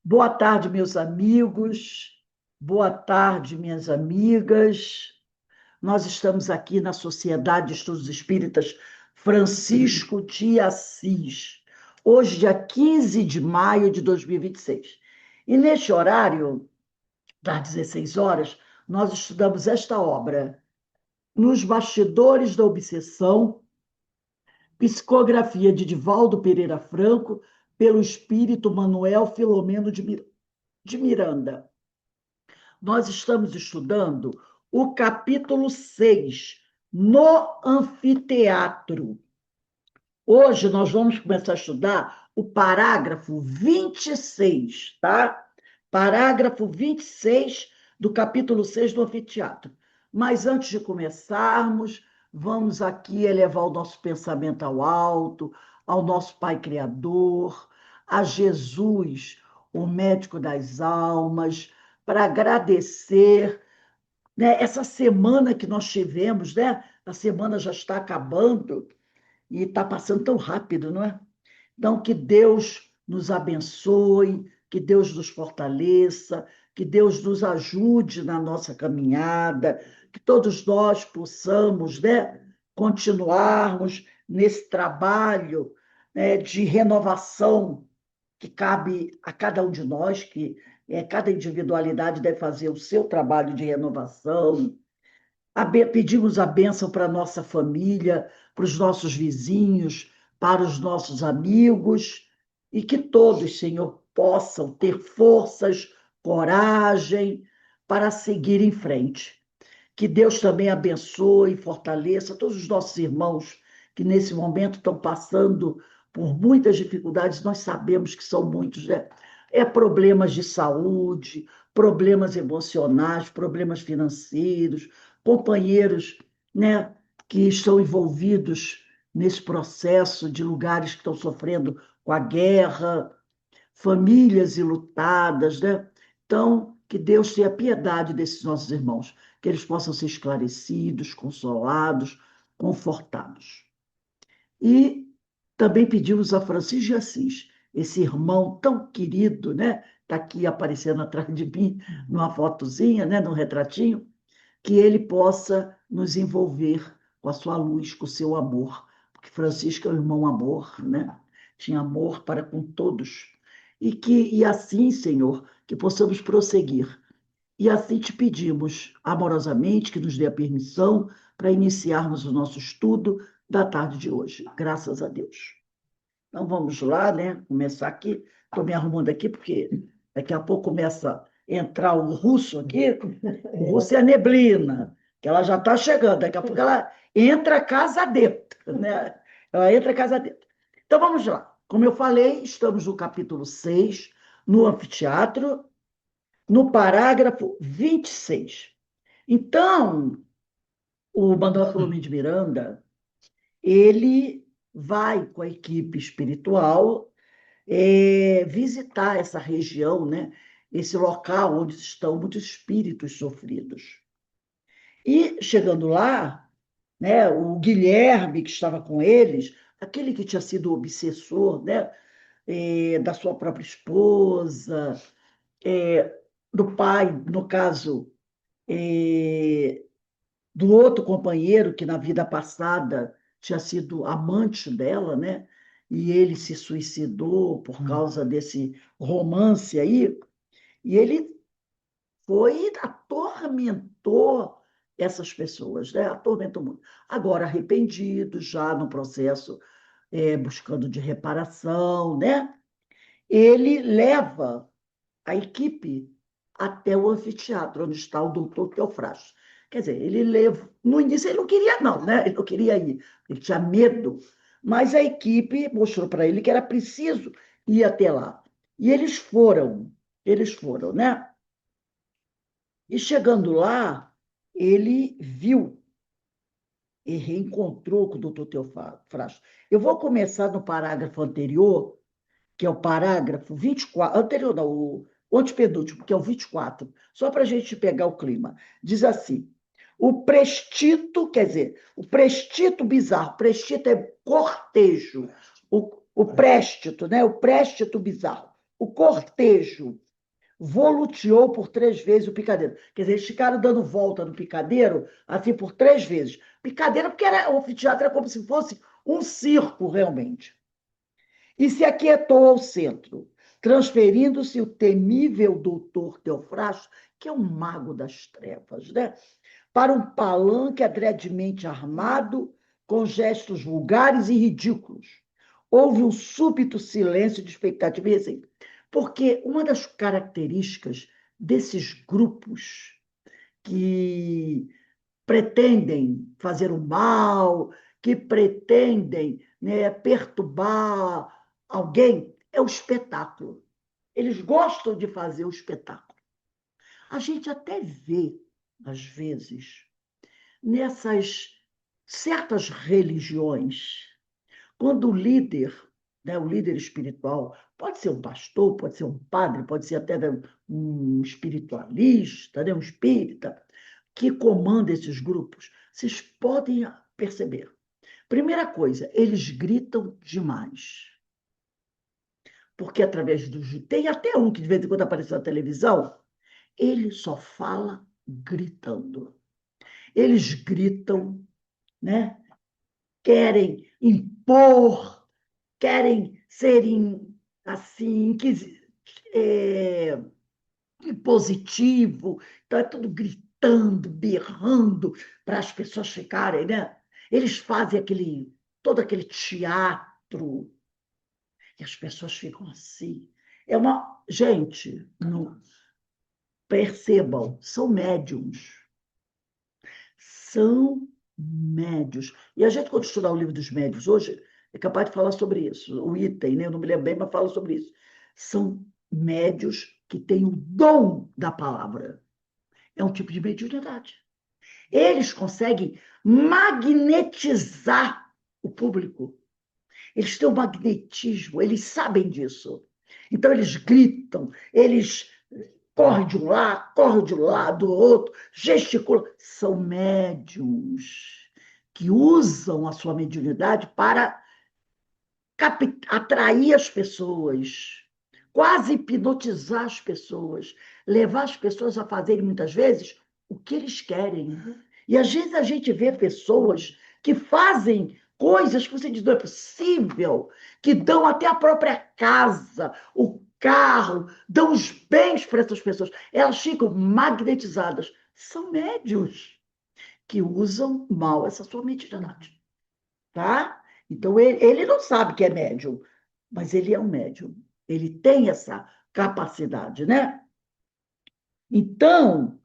Boa tarde, meus amigos. Boa tarde, minhas amigas. Nós estamos aqui na Sociedade de Estudos Espíritas Francisco de Assis, hoje, dia 15 de maio de 2026. E neste horário, das 16 horas, nós estudamos esta obra, Nos Bastidores da Obsessão, psicografia de Divaldo Pereira Franco, pelo espírito Manuel Filomeno de Miranda. Nós estamos estudando o capítulo 6 no anfiteatro. Hoje nós vamos começar a estudar o parágrafo 26, tá? Parágrafo 26 do capítulo 6 do anfiteatro. Mas antes de começarmos, vamos aqui elevar o nosso pensamento ao alto, ao nosso Pai Criador, a Jesus, o médico das almas, para agradecer, né, essa semana que nós tivemos, né? A semana já está acabando e está passando tão rápido, não é? Então, que Deus nos abençoe, que Deus nos fortaleça, que Deus nos ajude na nossa caminhada, que todos nós possamos, né, continuarmos nesse trabalho, né, de renovação que cabe a cada um de nós, que cada individualidade deve fazer o seu trabalho de renovação. Pedimos a bênção para a nossa família, para os nossos vizinhos, para os nossos amigos, e que todos, Senhor, possam ter forças, coragem para seguir em frente. Que Deus também abençoe e fortaleça todos os nossos irmãos que nesse momento estão passando por muitas dificuldades, nós sabemos que são muitos, né? Problemas de saúde, problemas emocionais, problemas financeiros, companheiros, né, que estão envolvidos nesse processo de lugares que estão sofrendo com a guerra, famílias enlutadas, né? Então, que Deus tenha piedade desses nossos irmãos, que eles possam ser esclarecidos, consolados, confortados. E também pedimos a Francisco de Assis, esse irmão tão querido, né? Está aqui aparecendo atrás de mim, numa fotozinha, né? Num retratinho, que ele possa nos envolver com a sua luz, com o seu amor, porque Francisco é o irmão amor, né? Tinha amor para com todos. E assim, Senhor, que possamos prosseguir. E assim te pedimos amorosamente que nos dê a permissão para iniciarmos o nosso estudo da tarde de hoje. Graças a Deus. Então vamos lá, né? Começar aqui. Estou me arrumando aqui porque daqui a pouco começa a entrar o russo aqui. O russo é a neblina, que ela já está chegando. Daqui a pouco ela entra casa dentro, né? Ela entra casa dentro. Então vamos lá. Como eu falei, estamos no capítulo 6, no anfiteatro, no parágrafo 26. Então, o Manuel Filomeno de Miranda, ele vai com a equipe espiritual visitar essa região, né? Esse local onde estão muitos espíritos sofridos. E chegando lá, né, o Guilherme, que estava com eles, aquele que tinha sido obsessor, né, da sua própria esposa, do pai, no caso, é, do outro companheiro que na vida passada tinha sido amante dela, né? E ele se suicidou por causa desse romance aí, e ele foi e atormentou essas pessoas, né? Atormentou muito. Agora, arrependido, já no processo buscando de reparação, né? Ele leva a equipe até o anfiteatro, onde está o doutor Teofrasto. Quer dizer, ele levou. No início ele não queria, não, né? Ele não queria ir, ele tinha medo. Mas a equipe mostrou para ele que era preciso ir até lá. E eles foram, né? E chegando lá, ele viu e reencontrou com o doutor Teofrasto. Eu vou começar no parágrafo anterior, que é o parágrafo 24, anterior não, o antepenúltimo, que é o 24, só para a gente pegar o clima. Diz assim: o prestito, quer dizer, o prestito bizarro, prestito é cortejo, o préstito, né? O préstito bizarro. o cortejo volteou por 3 vezes o picadeiro. Quer dizer, eles ficaram dando volta no picadeiro, assim, por 3 vezes. Picadeiro, porque o anfiteatro era como se fosse um circo, realmente. E se aquietou ao centro, transferindo-se o temível doutor Teofrasto, que é um mago das trevas, né? Para um palanque adredemente armado, com gestos vulgares e ridículos. Houve um súbito silêncio de expectativa, e assim, porque uma das características desses grupos que pretendem fazer o mal, que pretendem, né, perturbar alguém, é o espetáculo. Eles gostam de fazer o espetáculo. A gente até vê, às vezes, nessas certas religiões, quando o líder, né, o líder espiritual, pode ser um pastor, pode ser um padre, pode ser até um espiritualista, né, um espírita, que comanda esses grupos, vocês podem perceber. Primeira coisa, eles gritam demais. Porque através do. Tem até um que de vez em quando aparece na televisão, ele só fala gritando. Eles gritam, né? Querem impor, querem serem assim, é, impositivo, então é tudo gritando, berrando, para as pessoas ficarem, né? Eles fazem todo aquele teatro, e as pessoas ficam assim. É uma. Gente, não, percebam, são médiums. São médios. E a gente, quando estudar o livro dos médios hoje, é capaz de falar sobre isso. O item, né? Eu não me lembro bem, mas fala sobre isso. São médios que têm o dom da palavra. É um tipo de mediunidade. Eles conseguem magnetizar o público. Eles têm um magnetismo, eles sabem disso. Então, eles gritam, eles correm de um lado, correm de um lado, do outro, gesticulam. São médiums que usam a sua mediunidade para atrair as pessoas, quase hipnotizar as pessoas, levar as pessoas a fazerem, muitas vezes, o que eles querem. E, às vezes, a gente vê pessoas que fazem coisas que você diz, não é possível, que dão até a própria casa, o carro, dão os bens para essas pessoas. Elas ficam magnetizadas. São médios que usam mal essa sua mediunidade, tá? Então, ele não sabe que é médium, mas ele é um médium. Ele tem essa capacidade, né? Então,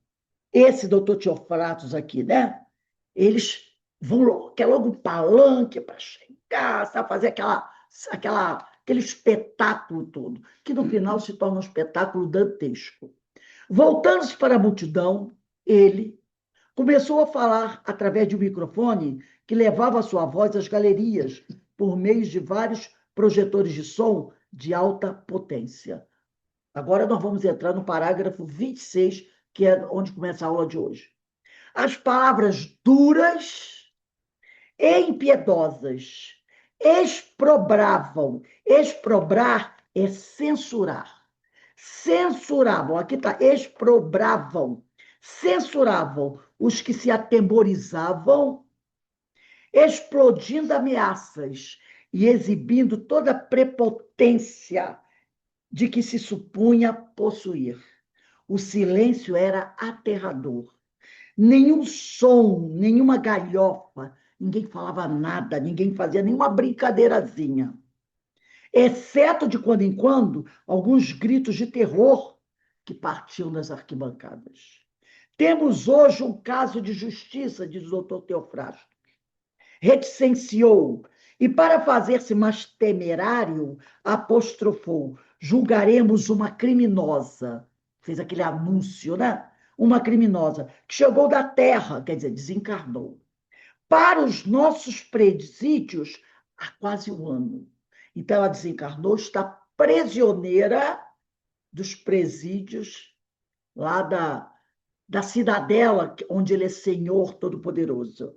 esse doutor Teofratos aqui, né? Eles quer logo um palanque para chegar, sabe? Fazer aquele espetáculo todo, que no final se torna um espetáculo dantesco. Voltando-se para a multidão, ele começou a falar através de um microfone que levava a sua voz às galerias por meio de vários projetores de som de alta potência. Agora nós vamos entrar no parágrafo 26, que é onde começa a aula de hoje. As palavras duras e impiedosas exprobravam. Exprobrar é censurar. Censuravam, aqui está, exprobravam, censuravam os que se atemorizavam, explodindo ameaças e exibindo toda a prepotência de que se supunha possuir. O silêncio era aterrador. Nenhum som, nenhuma galhofa, ninguém falava nada, ninguém fazia nenhuma brincadeirazinha. Exceto de quando em quando, alguns gritos de terror que partiam das arquibancadas. Temos hoje um caso de justiça, diz o doutor Teofrasto. Reticenciou e, para fazer-se mais temerário, apostrofou: julgaremos uma criminosa. Fez aquele anúncio, né? Uma criminosa que chegou da terra, quer dizer, desencarnou, para os nossos presídios há quase um ano. Então, ela desencarnou, está prisioneira dos presídios lá da cidadela, onde ele é Senhor Todo-Poderoso.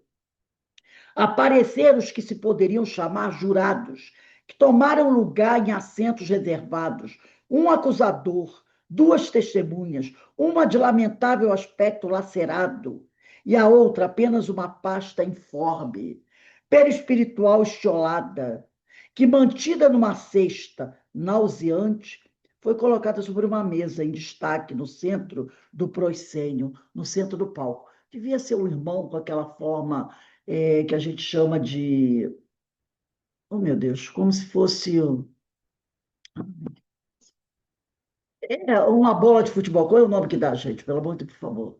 Apareceram os que se poderiam chamar jurados, que tomaram lugar em assentos reservados, um acusador, duas testemunhas, uma de lamentável aspecto lacerado e a outra apenas uma pasta informe, perispiritual estiolada, que, mantida numa cesta nauseante, foi colocada sobre uma mesa em destaque no centro do proscênio, no centro do palco. Devia ser o irmão com aquela forma que a gente chama de... Oh, meu Deus, como se fosse uma bola de futebol. Qual é o nome que dá, gente? Pelo amor de Deus, por favor.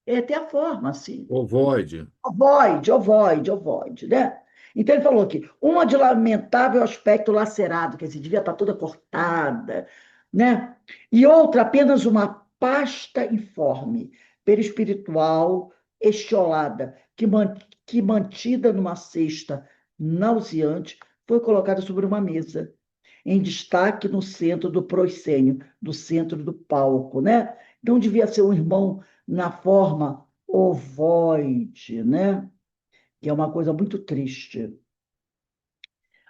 É até a forma, assim. Ovoide. Ovoide, ovoide, ovoide, né? Então ele falou aqui, uma de lamentável aspecto lacerado, quer dizer, devia estar toda cortada, né? E outra apenas uma pasta informe, perispiritual, estiolada, que mantida numa cesta nauseante, foi colocada sobre uma mesa, em destaque no centro do proscênio, no centro do palco, né? Então devia ser um irmão na forma ovoide, né? Que é uma coisa muito triste.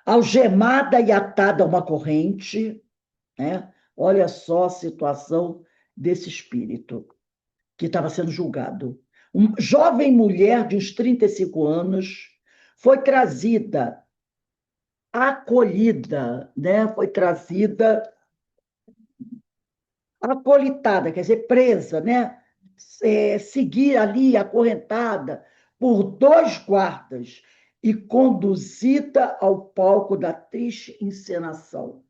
Algemada e atada a uma corrente, né? Olha só a situação desse espírito que estava sendo julgado. Uma jovem mulher de uns 35 anos foi trazida, acolhida, né? Foi trazida acolitada, quer dizer, presa, né? Seguir ali acorrentada por dois guardas e conduzida ao palco da triste encenação.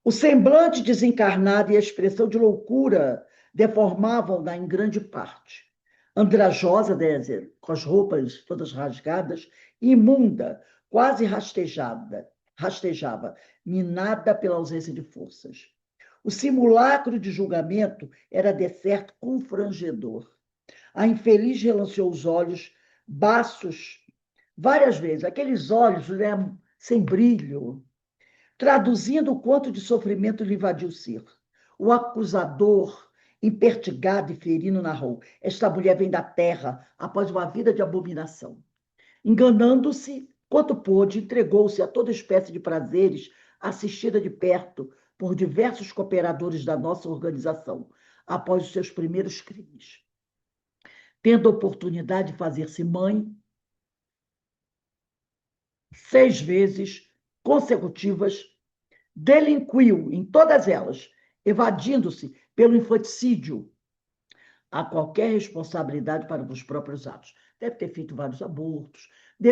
O semblante desencarnado e a expressão de loucura deformavam-na em grande parte. Andrajosa, dizer, com as roupas todas rasgadas, imunda, quase rastejava, minada pela ausência de forças. O simulacro de julgamento era, de certo, confrangedor. A infeliz relanceou os olhos baços várias vezes, aqueles olhos, né, sem brilho, traduzindo o quanto de sofrimento lhe invadiu o ser. O acusador, impertigado e ferino, narrou: esta mulher vem da terra após uma vida de abominação. Enganando-se quanto pôde, entregou-se a toda espécie de prazeres, assistida de perto por diversos cooperadores da nossa organização, após os seus primeiros crimes. Tendo a oportunidade de fazer-se mãe, 6 vezes consecutivas, delinquiu em todas elas, evadindo-se pelo infanticídio a qualquer responsabilidade para os próprios atos. Deve ter feito vários abortos,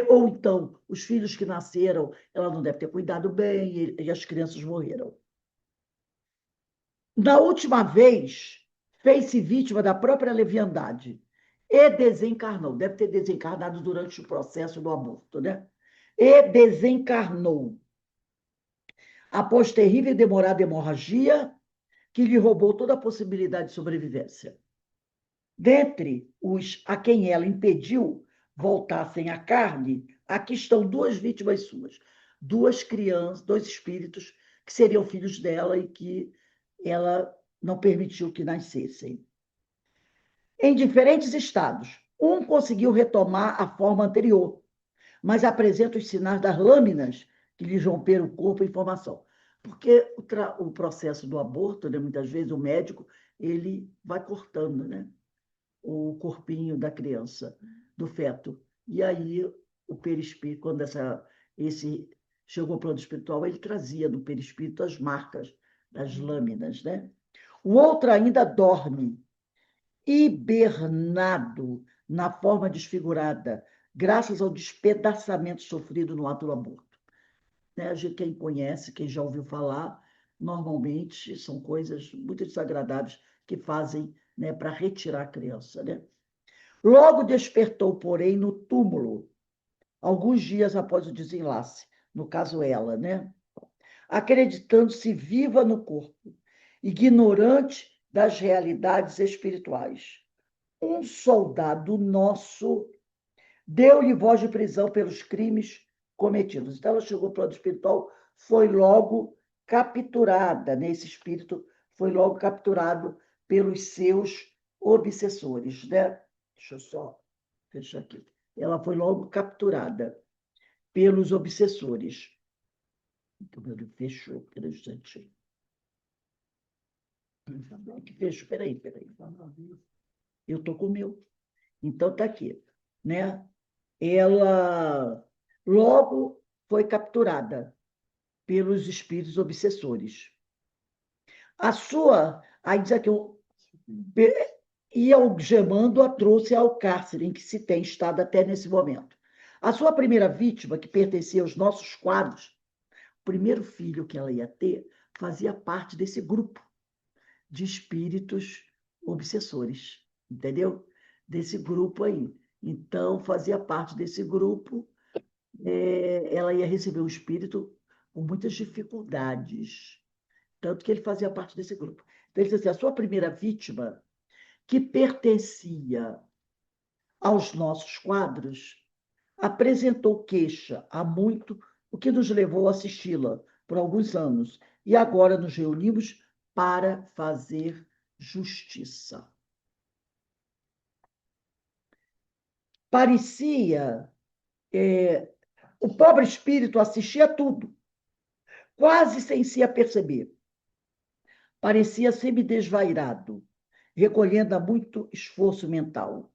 ou então os filhos que nasceram, ela não deve ter cuidado bem e as crianças morreram. Na última vez, fez-se vítima da própria leviandade e desencarnou. Deve ter desencarnado durante o processo do aborto, né? E desencarnou após terrível e demorada hemorragia que lhe roubou toda a possibilidade de sobrevivência. Dentre os a quem ela impediu voltassem à carne, aqui estão duas vítimas suas, duas crianças, dois espíritos que seriam filhos dela e que ela não permitiu que nascessem. Em diferentes estados, um conseguiu retomar a forma anterior, mas apresenta os sinais das lâminas que lhe romperam o corpo em formação. Porque o processo do aborto, né, muitas vezes o médico ele vai cortando, né, o corpinho da criança, do feto. E aí o perispírito, quando esse chegou ao plano espiritual, ele trazia no perispírito as marcas das lâminas, né? O outro ainda dorme, hibernado, na forma desfigurada, graças ao despedaçamento sofrido no ato do aborto. Né? Quem conhece, quem já ouviu falar, normalmente são coisas muito desagradáveis que fazem, né, para retirar a criança. Né? Logo despertou, porém, no túmulo, alguns dias após o desenlace, no caso ela, né? Acreditando-se viva no corpo, ignorante das realidades espirituais. Um soldado nosso deu-lhe voz de prisão pelos crimes cometidos. Então, ela chegou para o plano espiritual, foi logo capturada, né? Esse espírito foi logo capturado pelos seus obsessores, né? Deixa eu só fechar aqui. Ela foi logo capturada pelos obsessores. Então, meu livro fechou, peraí, gente. Que fechou, peraí. Eu tô com o meu. Então, tá aqui, né? Ela logo foi capturada pelos espíritos obsessores. Aí diz aqui, e algemando a trouxe ao cárcere em que se tem estado até nesse momento. A sua primeira vítima, que pertencia aos nossos quadros, o primeiro filho que ela ia ter, fazia parte desse grupo de espíritos obsessores, entendeu? Desse grupo aí. Então, fazia parte desse grupo, ela ia receber o espírito com muitas dificuldades, tanto que ele fazia parte desse grupo. Então, ele disse assim, a sua primeira vítima, que pertencia aos nossos quadros, apresentou queixa há muito, o que nos levou a assisti-la por alguns anos, e agora nos reunimos para fazer justiça. Parecia, o pobre espírito assistia a tudo, quase sem se aperceber. Parecia semi-desvairado, recolhendo a muito esforço mental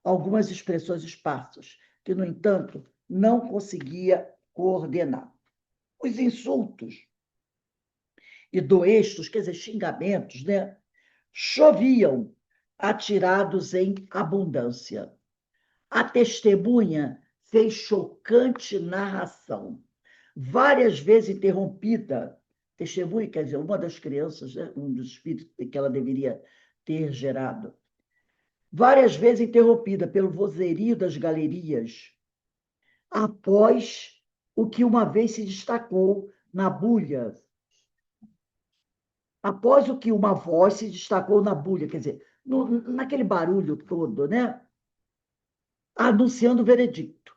algumas expressões esparsas, que, no entanto, não conseguia coordenar. Os insultos e doestos, quer dizer, xingamentos, né, choviam, atirados em abundância. A testemunha fez chocante narração, várias vezes interrompida. Testemunha, quer dizer, uma das crianças, né, um dos espíritos que ela deveria ter gerado, várias vezes interrompida pelo vozerio das galerias, após o que uma vez se destacou na bulha, após o que uma voz se destacou na bulha, quer dizer, naquele barulho todo, né? Anunciando o veredicto.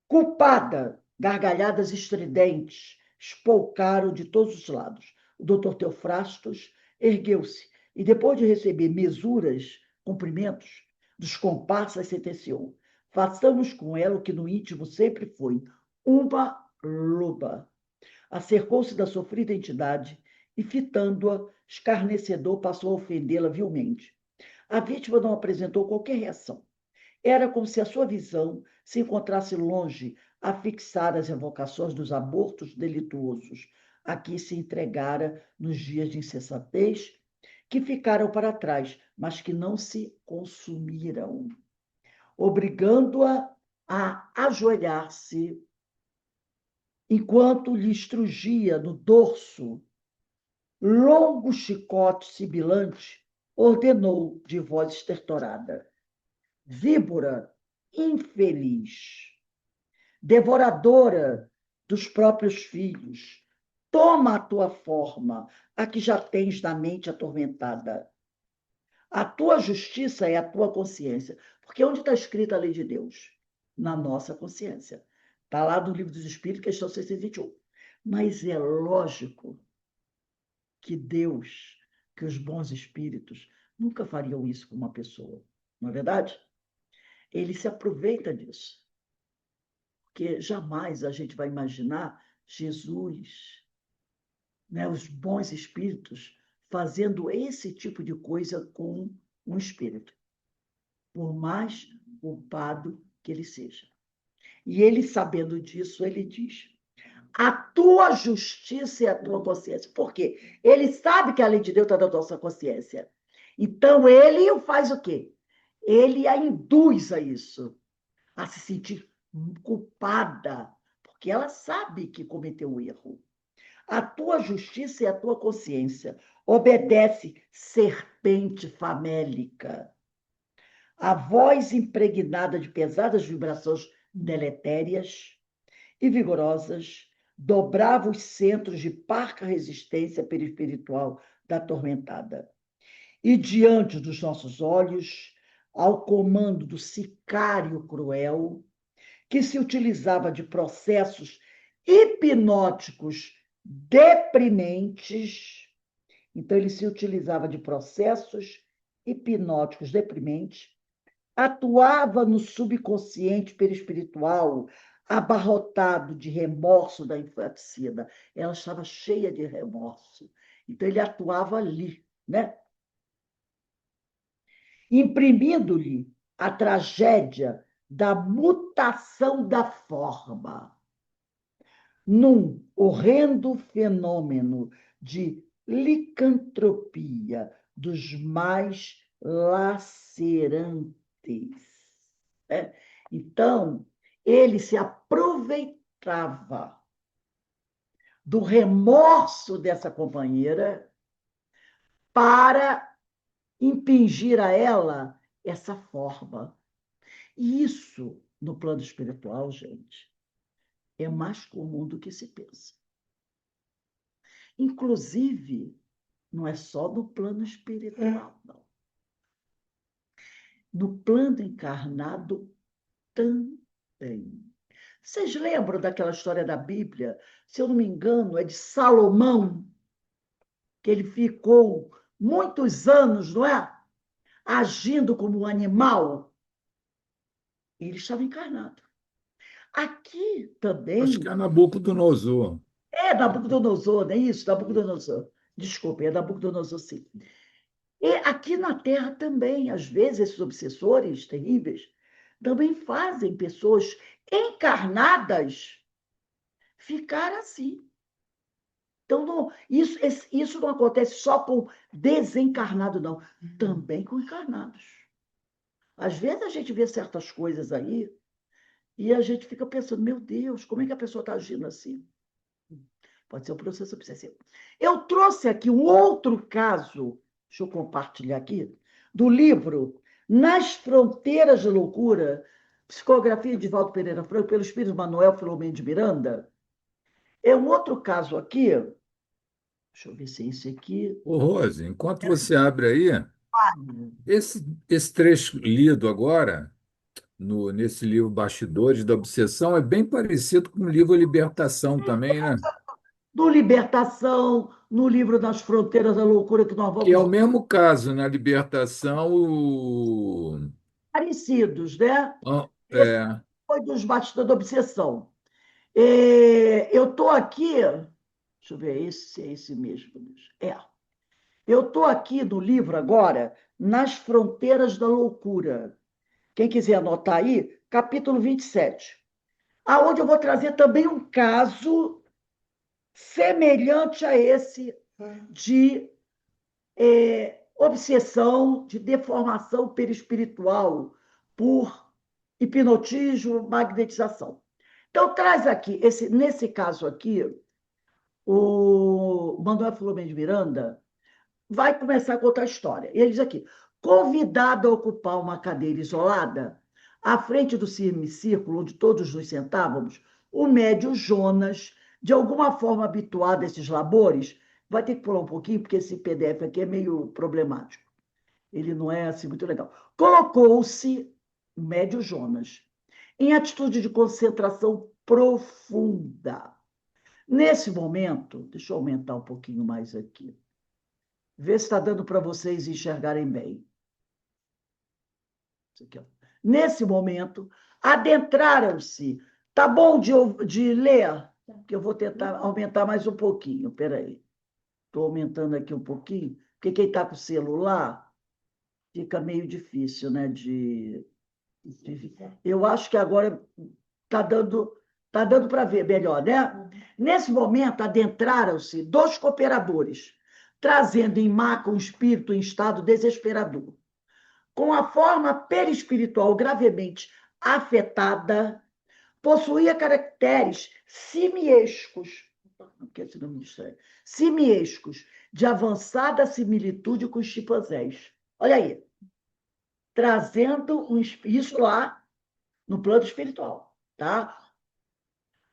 Culpada, gargalhadas estridentes espoucaram de todos os lados. O doutor Teofrastos ergueu-se e, depois de receber mesuras, cumprimentos dos comparsas, sentenciou: façamos com ela o que no íntimo sempre foi, uma loba. Acercou-se da sofrida entidade e, fitando-a, escarnecedor, passou a ofendê-la vilmente. A vítima não apresentou qualquer reação. Era como se a sua visão se encontrasse longe a fixar as evocações dos abortos delituosos a que se entregara nos dias de insensatez, que ficaram para trás, mas que não se consumiram, obrigando-a a ajoelhar-se enquanto lhe estrugia no dorso longo chicote sibilante, ordenou de voz estertorada: víbora infeliz, devoradora dos próprios filhos, toma a tua forma, a que já tens na mente atormentada. A tua justiça é a tua consciência. Porque onde está escrita a lei de Deus? Na nossa consciência. Está lá no Livro dos Espíritos, questão 621. Mas é lógico que Deus, que os bons espíritos, nunca fariam isso com uma pessoa. Não é verdade? Ele se aproveita disso. Porque jamais a gente vai imaginar Jesus, né, os bons espíritos, fazendo esse tipo de coisa com um espírito, por mais culpado que ele seja. E ele, sabendo disso, ele diz: a tua justiça é a tua consciência. Por quê? Ele sabe que a lei de Deus está na nossa consciência. Então, ele faz o quê? Ele a induz a isso, a se sentir culpada, porque ela sabe que cometeu um erro. A tua justiça é a tua consciência. Obedece, serpente famélica. A voz impregnada de pesadas vibrações deletérias e vigorosas dobrava os centros de parca resistência perispiritual da atormentada. E diante dos nossos olhos, ao comando do sicário cruel, que se utilizava de processos hipnóticos deprimentes. Então, ele se utilizava de processos hipnóticos deprimentes, atuava no subconsciente perispiritual, abarrotado de remorso da infanticida. Ela estava cheia de remorso. Então, ele atuava ali, né? Imprimindo-lhe a tragédia da mutação da forma, num horrendo fenômeno de licantropia dos mais lacerantes. Né? Então, ele se aproveitava do remorso dessa companheira para impingir a ela essa forma. E isso, no plano espiritual, gente, é mais comum do que se pensa. Inclusive, não é só no plano espiritual, não. No plano encarnado também. Vocês lembram daquela história da Bíblia? Se eu não me engano, é de Salomão, que ele ficou muitos anos, não é? Agindo como um animal. Ele estava encarnado. Aqui Acho que também é Nabucodonosor. é Nabucodonosor, não é isso? Nabucodonosor. Desculpe, é Nabucodonosor, sim. E aqui na Terra também, às vezes, esses obsessores terríveis também fazem pessoas encarnadas ficar assim. Então, não, isso não acontece só com desencarnado, não. Também com encarnados. Às vezes a gente vê certas coisas aí e a gente fica pensando, meu Deus, como é que a pessoa está agindo assim? Pode ser um processo obsessivo. Eu trouxe aqui um outro caso, deixa eu compartilhar aqui, do livro Nas Fronteiras da Loucura, psicografia de Valdo Pereira Franco, pelo espírito Manuel Filomeno de Miranda. É um outro caso aqui, deixa eu ver se é esse aqui. Ô, Rose, enquanto você abre aí, esse trecho lido agora, nesse livro Bastidores da Obsessão, é bem parecido com o livro Libertação também, né? Do Libertação, no livro Nas Fronteiras da Loucura, que nós Que é o vamos mesmo caso, na Libertação, parecidos, né? Esse é, foi dos Bastidores da Obsessão. Eu estou aqui, deixa eu ver se é esse mesmo. É. Eu estou aqui no livro agora, Nas Fronteiras da Loucura. Quem quiser anotar aí, capítulo 27. Aonde eu vou trazer também um caso semelhante a esse de obsessão, de deformação perispiritual por hipnotismo, magnetização. Então, traz aqui, nesse caso aqui, o Manuel Filomeno de Miranda vai começar a contar a história. E ele diz aqui: convidado a ocupar uma cadeira isolada, à frente do semicírculo onde todos nos sentávamos, o médio Jonas, de alguma forma habituado a esses labores, vai ter que pular um pouquinho, porque esse PDF aqui é meio problemático. Ele não é assim muito legal. Colocou-se, o médio Jonas, em atitude de concentração profunda. Nesse momento, deixa eu aumentar um pouquinho mais aqui. Vê se está dando para vocês enxergarem bem. Isso aqui, ó. Nesse momento, adentraram-se. Tá bom de ler? Que eu vou tentar aumentar mais um pouquinho. Peraí. Estou aumentando aqui um pouquinho, porque quem está com o celular fica meio difícil, né? Eu acho que agora tá dando para ver melhor, né? Nesse momento, adentraram-se dois cooperadores, trazendo em maca um espírito em estado desesperador. Com a forma perispiritual gravemente afetada, possuía caracteres simiescos, que esse nome estranho, simiescos, de avançada similitude com os chimpanzés. Olha aí, trazendo isso lá no plano espiritual, tá?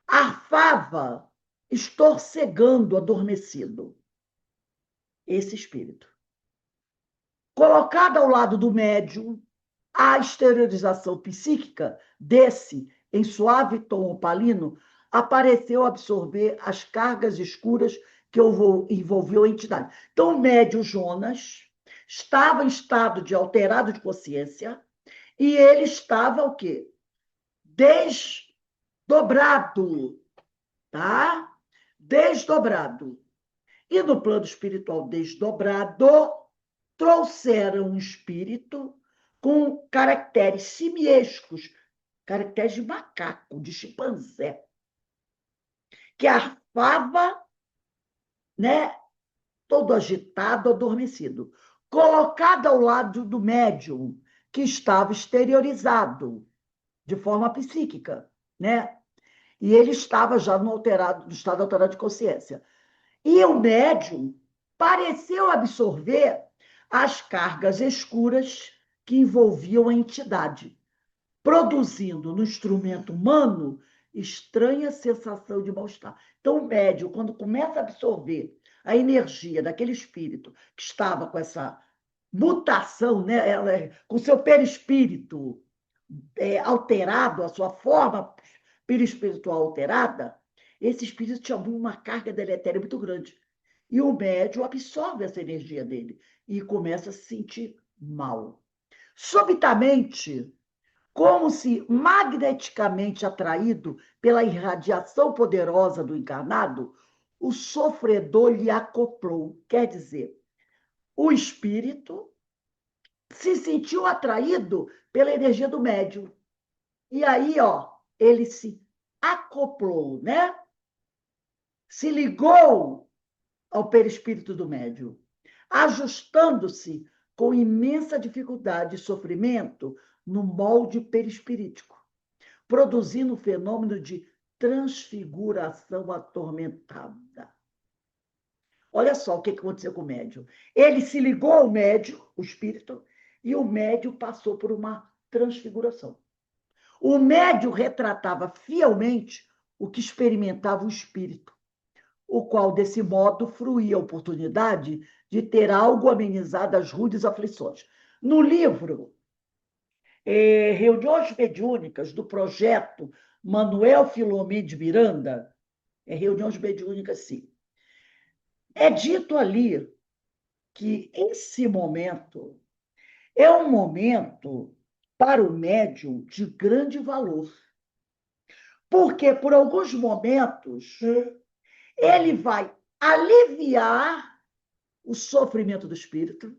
Arfava, estorcegando adormecido, esse espírito. Colocado ao lado do médium, a exteriorização psíquica desse, em suave tom opalino, apareceu absorver as cargas escuras que envolviam a entidade. Então, o médium Jonas estava em estado de alterado de consciência e ele estava o quê? dobrado, tá? Desdobrado. E no plano espiritual desdobrado, trouxeram um espírito com caracteres simiescos, caracteres de macaco, de chimpanzé, que arfava, né, todo agitado, adormecido, colocado ao lado do médium, que estava exteriorizado de forma psíquica, né? E ele estava já no estado alterado de consciência. E o médium pareceu absorver as cargas escuras que envolviam a entidade, produzindo no instrumento humano estranha sensação de mal-estar. Então, o médium, quando começa a absorver a energia daquele espírito que estava com essa mutação, né, com seu perispírito alterado, a sua forma perispiritual alterada, esse espírito tinha uma carga deletéria muito grande. E o médium absorve essa energia dele e começa a se sentir mal. Subitamente, como se magneticamente atraído pela irradiação poderosa do encarnado, o sofredor lhe acoplou. Quer dizer, o espírito se sentiu atraído pela energia do médium. E aí, ó, ele se acoplou, né? Se ligou ao perispírito do médium, ajustando-se com imensa dificuldade e sofrimento no molde perispirítico, produzindo um fenômeno de transfiguração atormentada. Olha só o que aconteceu com o médium. Ele se ligou ao médium, o espírito, e o médium passou por uma transfiguração. O médium retratava fielmente o que experimentava o espírito, o qual, desse modo, fruía a oportunidade de ter algo amenizado as rudes aflições. No livro Reuniões Mediúnicas, do projeto Manuel Filomeno de Miranda, Reuniões Mediúnicas, sim, é dito ali que esse momento é um momento para o médium de grande valor, porque por alguns momentos ele vai aliviar o sofrimento do espírito,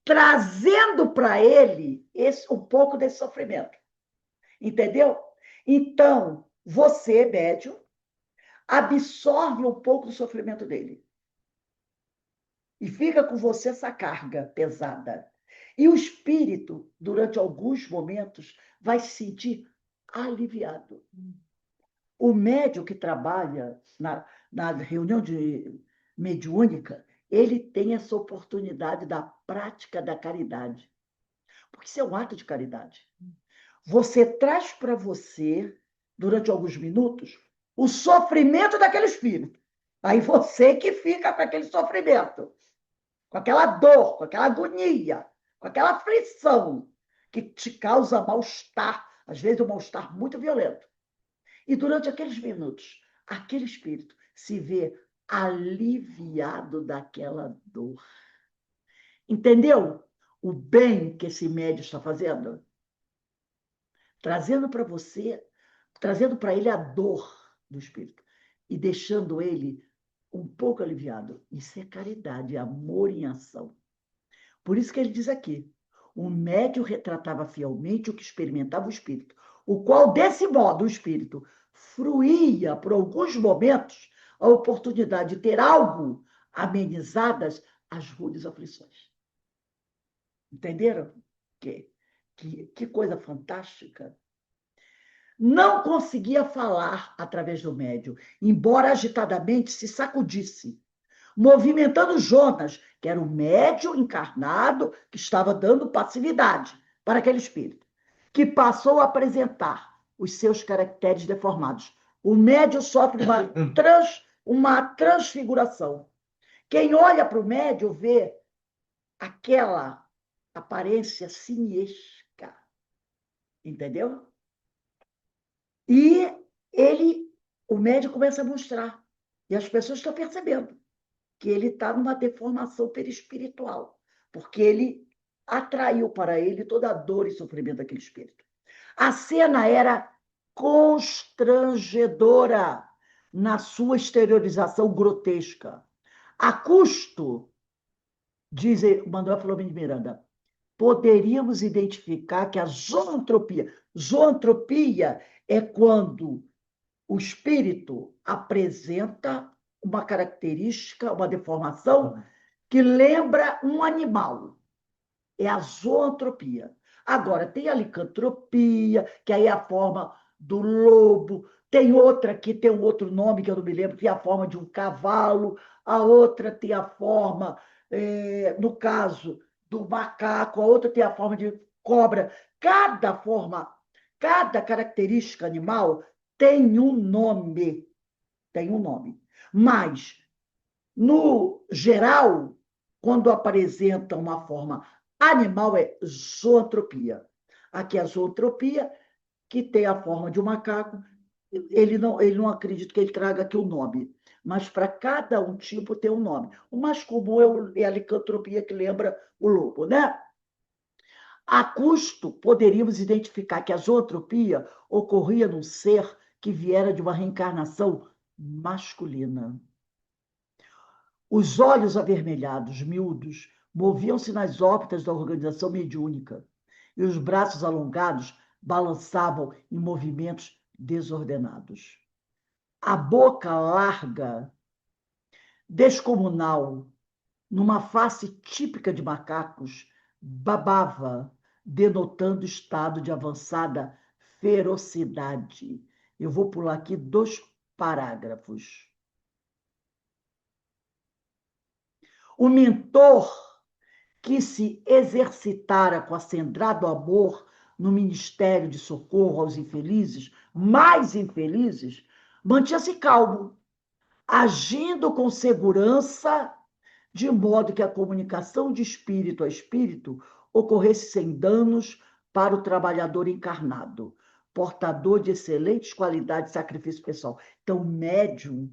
trazendo para ele um pouco desse sofrimento. Entendeu? Então, você, médium, absorve um pouco do sofrimento dele. E fica com você essa carga pesada. E o espírito, durante alguns momentos, vai se sentir aliviado. O médium que trabalha na reunião mediúnica, ele tem essa oportunidade da prática da caridade. Porque isso é um ato de caridade. Você traz para você, durante alguns minutos, o sofrimento daquele espírito. Aí você que fica com aquele sofrimento, com aquela dor, com aquela agonia, com aquela aflição que te causa mal-estar, às vezes um mal-estar muito violento. E durante aqueles minutos, aquele espírito se vê aliviado daquela dor. Entendeu o bem que esse médium está fazendo? Trazendo para você, trazendo para ele a dor do espírito e deixando ele um pouco aliviado. Isso é caridade, é amor em ação. Por isso que ele diz aqui, o médium retratava fielmente o que experimentava o espírito, o qual, desse modo, o espírito fruía, por alguns momentos, a oportunidade de ter algo amenizadas as rudes aflições. Entenderam? Que coisa fantástica. Não conseguia falar através do médium, embora agitadamente se sacudisse, movimentando Jonas, que era o médium encarnado que estava dando passividade para aquele espírito, que passou a apresentar os seus caracteres deformados. O médium sofre uma transfiguração. Quem olha para o médium vê aquela aparência siniesca, entendeu? E o médium começa a mostrar, e as pessoas estão percebendo que ele está numa deformação perispiritual, porque ele atraiu para ele toda a dor e sofrimento daquele espírito. A cena era constrangedora na sua exteriorização grotesca. A custo, diz Manuel Filomeno de Miranda, poderíamos identificar que a zoantropia é quando o espírito apresenta uma característica, uma deformação que lembra um animal. É a zoantropia. Agora, tem a licantropia, que aí é a forma do lobo. Tem outra que tem um outro nome, que eu não me lembro, que é a forma de um cavalo. A outra tem a forma, no caso, do macaco. A outra tem a forma de cobra. Cada forma, cada característica animal tem um nome. Tem um nome. Mas, no geral, quando apresenta uma forma animal, é zoantropia. Aqui é a zoantropia, que tem a forma de um macaco. Ele não acredita que ele traga aqui o nome, mas para cada um tipo tem um nome. O mais comum é a licantropia, que lembra o lobo, né? A custo, poderíamos identificar que a zoantropia ocorria num ser que viera de uma reencarnação masculina. Os olhos avermelhados, miúdos, moviam-se nas órbitas da organização mediúnica, e os braços alongados balançavam em movimentos desordenados. A boca larga, descomunal, numa face típica de macacos, babava, denotando estado de avançada ferocidade. Eu vou pular aqui 2 parágrafos. O mentor que se exercitara com acendrado amor no ministério de socorro aos infelizes, mais infelizes, mantinha-se calmo, agindo com segurança, de modo que a comunicação de espírito a espírito ocorresse sem danos para o trabalhador encarnado, portador de excelentes qualidades de sacrifício pessoal. Então, o médium,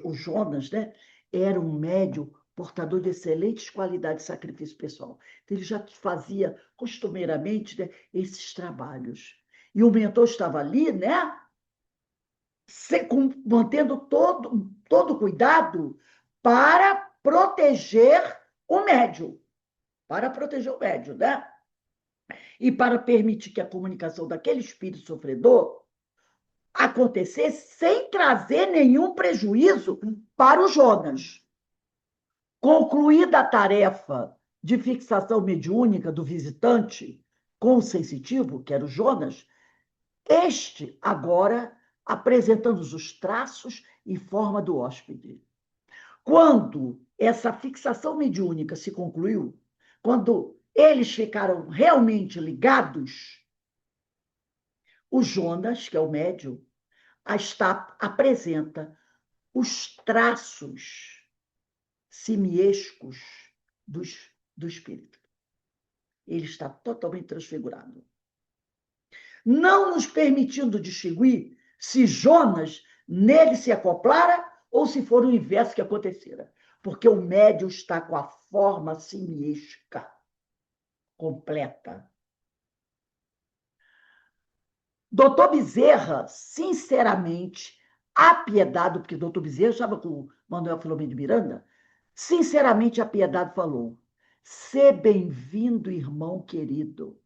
o Jonas, né, era um médium portador de excelentes qualidades de sacrifício pessoal. Então, ele já fazia costumeiramente, né, esses trabalhos. E o mentor estava ali, né, mantendo todo cuidado para proteger o médium, né? E para permitir que a comunicação daquele espírito sofredor acontecesse sem trazer nenhum prejuízo para o Jonas. Concluída a tarefa de fixação mediúnica do visitante com o sensitivo, que era o Jonas, este agora apresentando os traços e forma do hóspede. Quando essa fixação mediúnica se concluiu, quando eles ficaram realmente ligados, o Jonas, que é o médium, apresenta os traços simiescos do espírito. Ele está totalmente transfigurado, não nos permitindo distinguir se Jonas nele se acoplara ou se for o inverso que acontecera, porque o médium está com a forma simiesca completa. Doutor Bezerra, sinceramente, apiedado, porque doutor Bezerra estava com o Manuel Filomeno de Miranda, sinceramente apiedado falou: "Sê bem-vindo, irmão querido.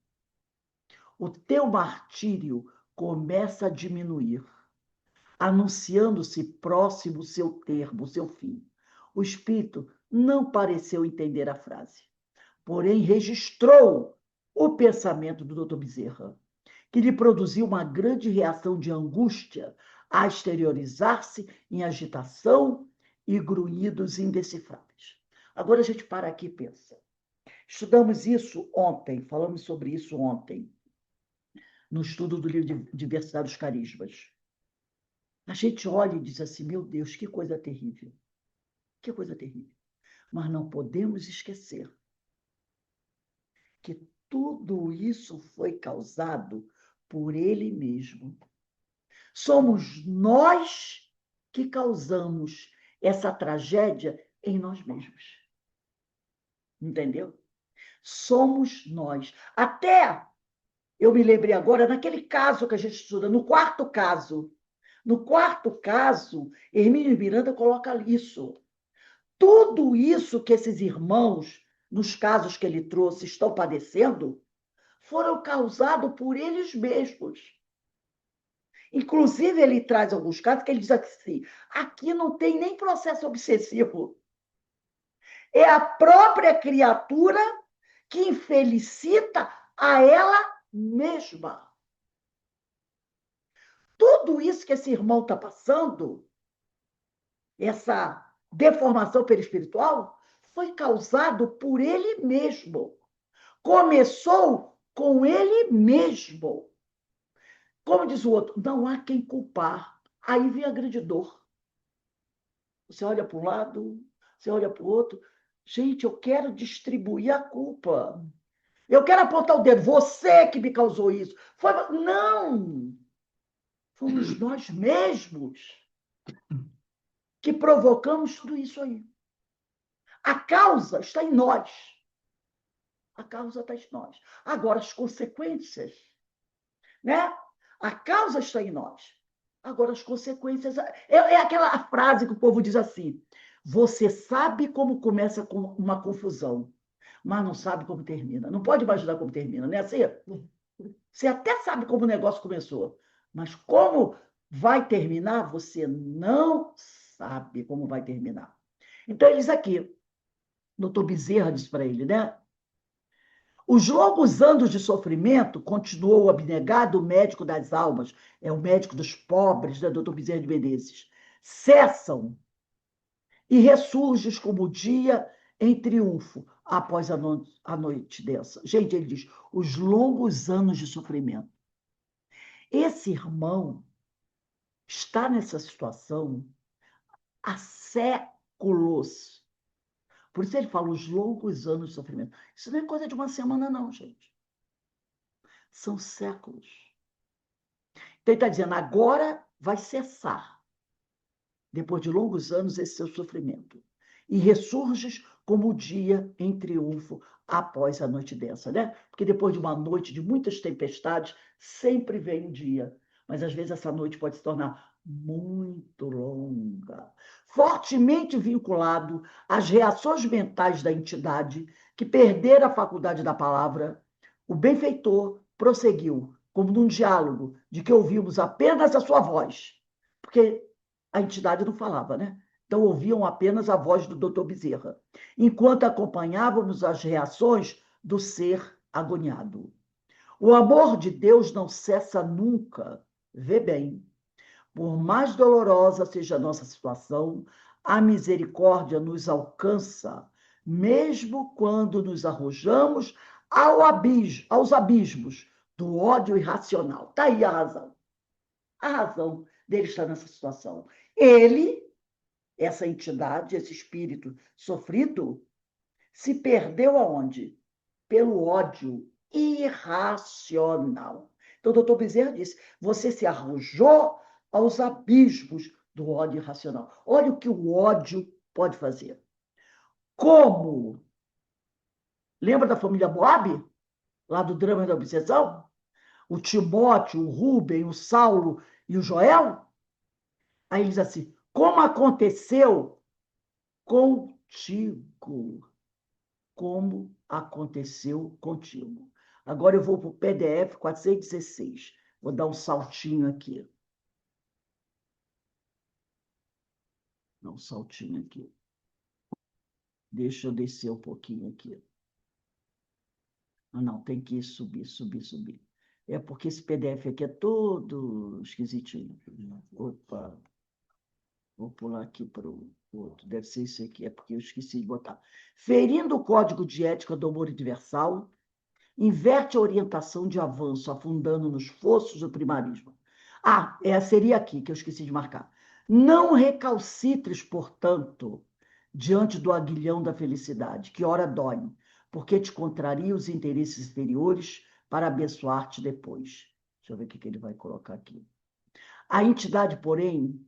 O teu martírio começa a diminuir, anunciando-se próximo o seu termo, o seu fim." O espírito não pareceu entender a frase, porém registrou o pensamento do doutor Bezerra, que lhe produziu uma grande reação de angústia a exteriorizar-se em agitação e grunhidos indecifráveis. Agora a gente para aqui e pensa. Estudamos isso ontem, falamos sobre isso ontem, no estudo do livro de Diversidade dos Carismas. A gente olha e diz assim: meu Deus, que coisa terrível. Que coisa terrível. Mas não podemos esquecer que tudo isso foi causado por ele mesmo. Somos nós que causamos essa tragédia em nós mesmos. Entendeu? Somos nós. Até Eu me lembrei agora, naquele caso que a gente estuda, no quarto caso. No quarto caso, Hermínio Miranda coloca isso. Tudo isso que esses irmãos, nos casos que ele trouxe, estão padecendo, foram causados por eles mesmos. Inclusive, ele traz alguns casos que ele diz assim: aqui não tem nem processo obsessivo. É a própria criatura que infelicita a ela mesma. Tudo isso que esse irmão está passando, essa deformação perispiritual, foi causado por ele mesmo. Começou com ele mesmo. Como diz o outro, não há quem culpar. Aí vem a grande dor. Você olha para um lado, você olha para o outro. Gente, eu quero distribuir a culpa. Eu quero apontar o dedo. Você que me causou isso. Foi... Não! Fomos nós mesmos que provocamos tudo isso aí. A causa está em nós. A causa está em nós. Agora, as consequências, né? A causa está em nós. Agora, as consequências. É aquela frase que o povo diz assim: você sabe como começa com uma confusão, mas não sabe como termina. Não pode imaginar como termina, né? Assim, você até sabe como o negócio começou, mas como vai terminar, você não sabe como vai terminar. Então, eles aqui, doutor Bezerra diz para ele, né? Os longos anos de sofrimento, continuou o abnegado médico das almas, é o médico dos pobres, né, doutor Bezerra de Menezes, cessam e ressurges como o dia em triunfo após a noite dessa. Gente, ele diz, os longos anos de sofrimento. Esse irmão está nessa situação há séculos. Por isso ele fala os longos anos de sofrimento. Isso não é coisa de uma semana, não, gente. São séculos. Então ele está dizendo, agora vai cessar, depois de longos anos, esse seu sofrimento. E ressurges como o dia em triunfo após a noite dessa, né? Porque depois de uma noite de muitas tempestades, sempre vem um dia. Mas às vezes essa noite pode se tornar muito longa, fortemente vinculado às reações mentais da entidade que perderam a faculdade da palavra. O benfeitor prosseguiu, como num diálogo de que ouvimos apenas a sua voz, porque a entidade não falava, né? Então ouviam apenas a voz do Dr. Bezerra, enquanto acompanhávamos as reações do ser agoniado. O amor de Deus não cessa nunca. Vê bem, por mais dolorosa seja a nossa situação, a misericórdia nos alcança, mesmo quando nos arrojamos aos abismos do ódio irracional. Está aí a razão. A razão dele estar nessa situação. Ele, essa entidade, esse espírito sofrido, se perdeu aonde? Pelo ódio irracional. Então, o doutor Bezerra disse, você se arrojou aos abismos do ódio irracional. Olha o que o ódio pode fazer. Como? Lembra da família Moab? Lá do drama da obsessão? O Timóteo, o Rubem, o Saulo e o Joel? Aí ele diz assim, como aconteceu contigo? Como aconteceu contigo? Agora eu vou para o PDF 416. Vou dar um saltinho aqui. Dá um saltinho aqui. Deixa eu descer um pouquinho aqui. Ah, não, tem que subir, subir, subir. É porque esse PDF aqui é todo esquisitinho. Opa, vou pular aqui para o outro. Deve ser esse aqui, é porque eu esqueci de botar. Ferindo o Código de Ética do Amor Universal, inverte a orientação de avanço, afundando nos fossos do primarismo. Ah, seria aqui que eu esqueci de marcar. Não recalcitres, portanto, diante do aguilhão da felicidade, que ora dói, porque te contraria os interesses exteriores para abençoar-te depois. Deixa eu ver o que ele vai colocar aqui. A entidade, porém,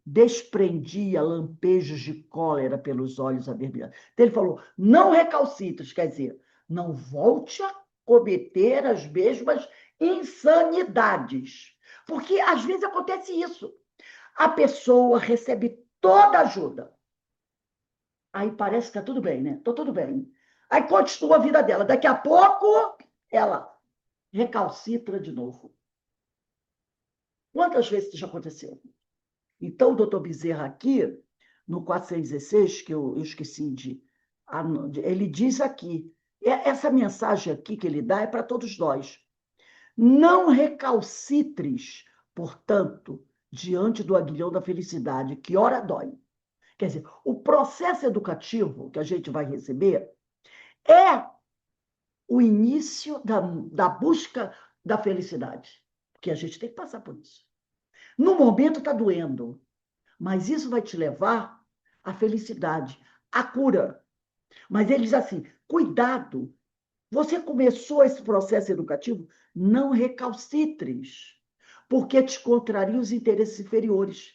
desprendia lampejos de cólera pelos olhos avermelhados. Então ele falou, não recalcitres, quer dizer, não volte a cometer as mesmas insanidades. Porque às vezes acontece isso. A pessoa recebe toda a ajuda. Aí parece que está tudo bem, né? Estou tudo bem. Aí continua a vida dela. Daqui a pouco, ela recalcitra de novo. Quantas vezes isso já aconteceu? Então, o doutor Bezerra aqui, no 416, que eu esqueci ele diz aqui, essa mensagem aqui que ele dá é para todos nós. Não recalcitres, portanto, diante do aguilhão da felicidade, que ora dói. Quer dizer, o processo educativo que a gente vai receber é o início da busca da felicidade, porque a gente tem que passar por isso. No momento está doendo, mas isso vai te levar à felicidade, à cura. Mas ele diz assim: cuidado, você começou esse processo educativo, não recalcitres, porque te contraria os interesses inferiores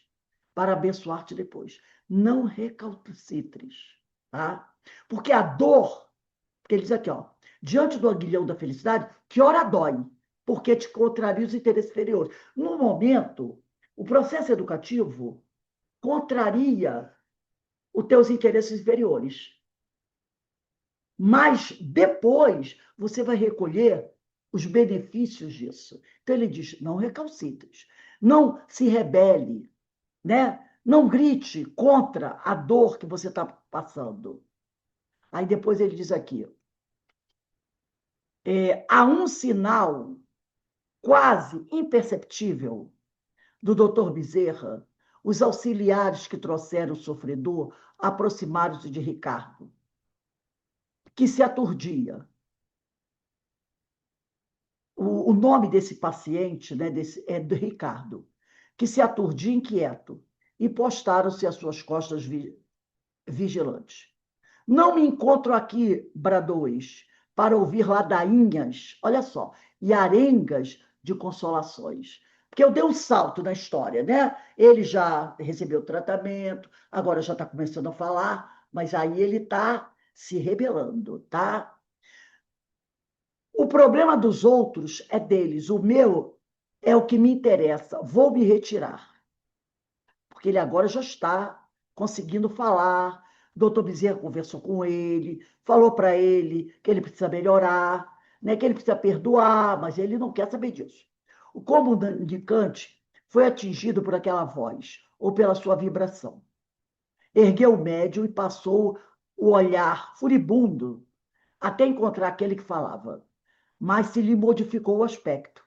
para abençoar-te depois. Não recalcitres, tá? Porque a dor, porque ele diz aqui, ó, diante do aguilhão da felicidade, que ora dói, porque te contraria os interesses inferiores. No momento, o processo educativo contraria os teus interesses inferiores. Mas depois você vai recolher os benefícios disso. Então ele diz: não recalcitres, não se rebele, né? Não grite contra a dor que você está passando. Aí depois ele diz aqui: há um sinal quase imperceptível do doutor Bezerra. Os auxiliares que trouxeram o sofredor aproximaram-se de Ricardo, que se aturdia. O nome desse paciente, né, é do Ricardo, que se aturdia inquieto, e postaram-se às suas costas vigilantes. Não me encontro aqui, bradou este, para ouvir ladainhas, olha só, e arengas de consolações. Porque eu dei um salto na história, né? Ele já recebeu tratamento, agora já está começando a falar, mas aí ele está se rebelando, tá? O problema dos outros é deles, o meu é o que me interessa. Vou me retirar. Porque ele agora já está conseguindo falar. O doutor Bezerra conversou com ele, falou para ele que ele precisa melhorar, né, que ele precisa perdoar, mas ele não quer saber disso. O comunicante foi atingido por aquela voz, ou pela sua vibração. Ergueu o médium e passou o olhar furibundo até encontrar aquele que falava. Mas se lhe modificou o aspecto,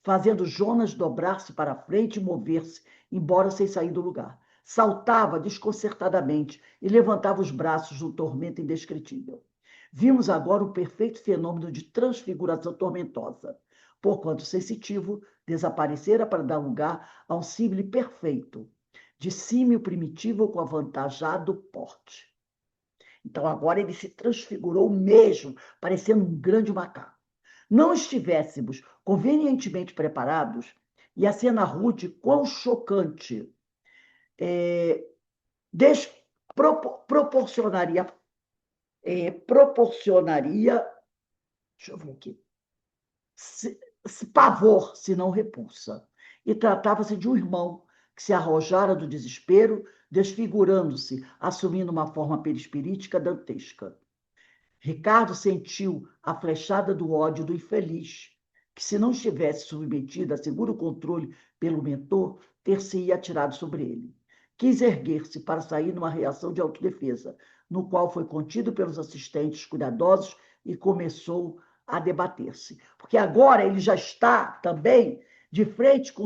fazendo Jonas dobrar-se para a frente e mover-se, embora sem sair do lugar. Saltava desconcertadamente e levantava os braços num tormento indescritível. Vimos agora o perfeito fenômeno de transfiguração tormentosa. Porquanto sensitivo, desaparecera para dar lugar a um símile perfeito, de símio primitivo com avantajado porte. Então agora ele se transfigurou mesmo, parecendo um grande macaco. Não estivéssemos convenientemente preparados, e a cena rude, quão chocante, proporcionaria, deixa eu ver aqui, pavor, se não repulsa. E tratava-se de um irmão que se arrojara do desespero, desfigurando-se, assumindo uma forma perispirítica dantesca. Ricardo sentiu a flechada do ódio do infeliz, que, se não estivesse submetido a seguro controle pelo mentor, ter-se-ia atirado sobre ele. Quis erguer-se para sair numa reação de autodefesa, no qual foi contido pelos assistentes cuidadosos e começou a debater-se. Porque agora ele já está também de frente com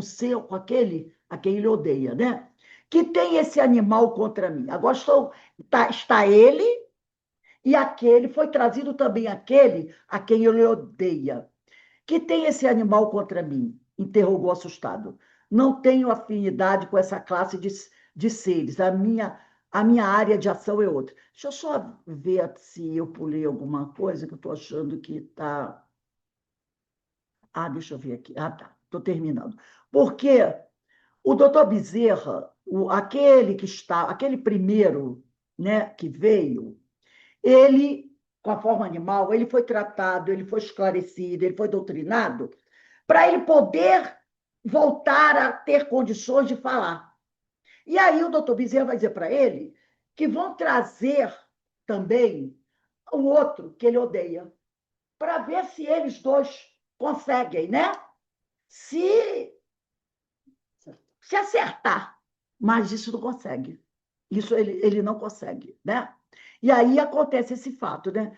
aquele a quem ele odeia, né? Que tem esse animal contra mim. Agora está ele e aquele foi trazido também aquele a quem ele odeia. Que tem esse animal contra mim? Interrogou assustado. Não tenho afinidade com essa classe de seres. A minha área de ação é outra. Deixa eu só ver se eu pulei alguma coisa que eu estou achando que está. Ah, deixa eu ver aqui. Ah, tá. Estou terminando. Porque o doutor Bezerra, aquele primeiro, né, que veio, ele com a forma animal, ele foi tratado, ele foi esclarecido, ele foi doutrinado, para ele poder voltar a ter condições de falar. E aí o doutor Bezerra vai dizer para ele que vão trazer também o outro que ele odeia, para ver se eles dois conseguem, né? Se, se acertar. Mas isso não consegue. Isso ele não consegue, né? E aí acontece esse fato, né?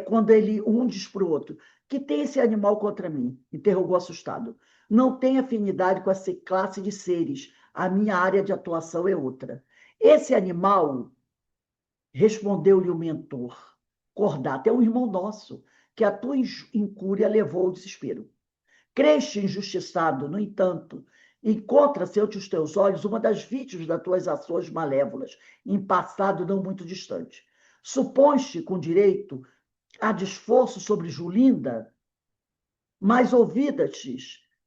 Quando um diz para o outro, que tem esse animal contra mim, interrogou assustado. Não tem afinidade com essa classe de seres. A minha área de atuação é outra. Esse animal, respondeu-lhe o mentor, Cordato, é um irmão nosso, que a tua incúria levou ao desespero. Creste injustiçado, no entanto, encontra-se ante os teus olhos uma das vítimas das tuas ações malévolas, em passado não muito distante. Supões-te, com direito, a desforço sobre Julinda, mas ouvida-te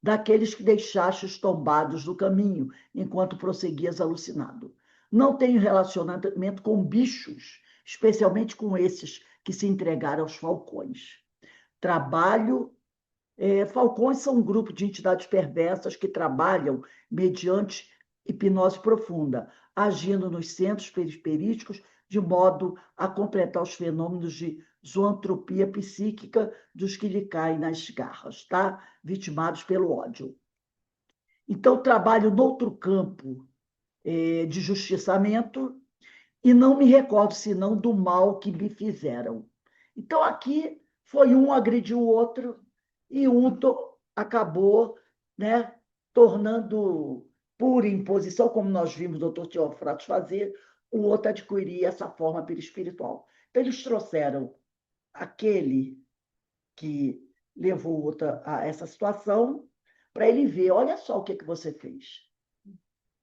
daqueles que deixastes tombados no caminho, enquanto prosseguias alucinado. Não tenho relacionamento com bichos, especialmente com esses que se entregaram aos falcões. Trabalho Falcões são um grupo de entidades perversas que trabalham mediante hipnose profunda, agindo nos centros periferísticos de modo a completar os fenômenos de zoantropia psíquica dos que lhe caem nas garras, tá? Vitimados pelo ódio. Então, trabalho noutro campo de justiçamento e não me recordo senão do mal que me fizeram. Então, aqui foi um agrediu o outro e acabou, né, tornando por imposição, como nós vimos o doutor Teofratos fazer, o outro adquirir essa forma perispiritual. Então, eles trouxeram aquele que levou o outro a essa situação para ele ver, olha só o que, que você fez.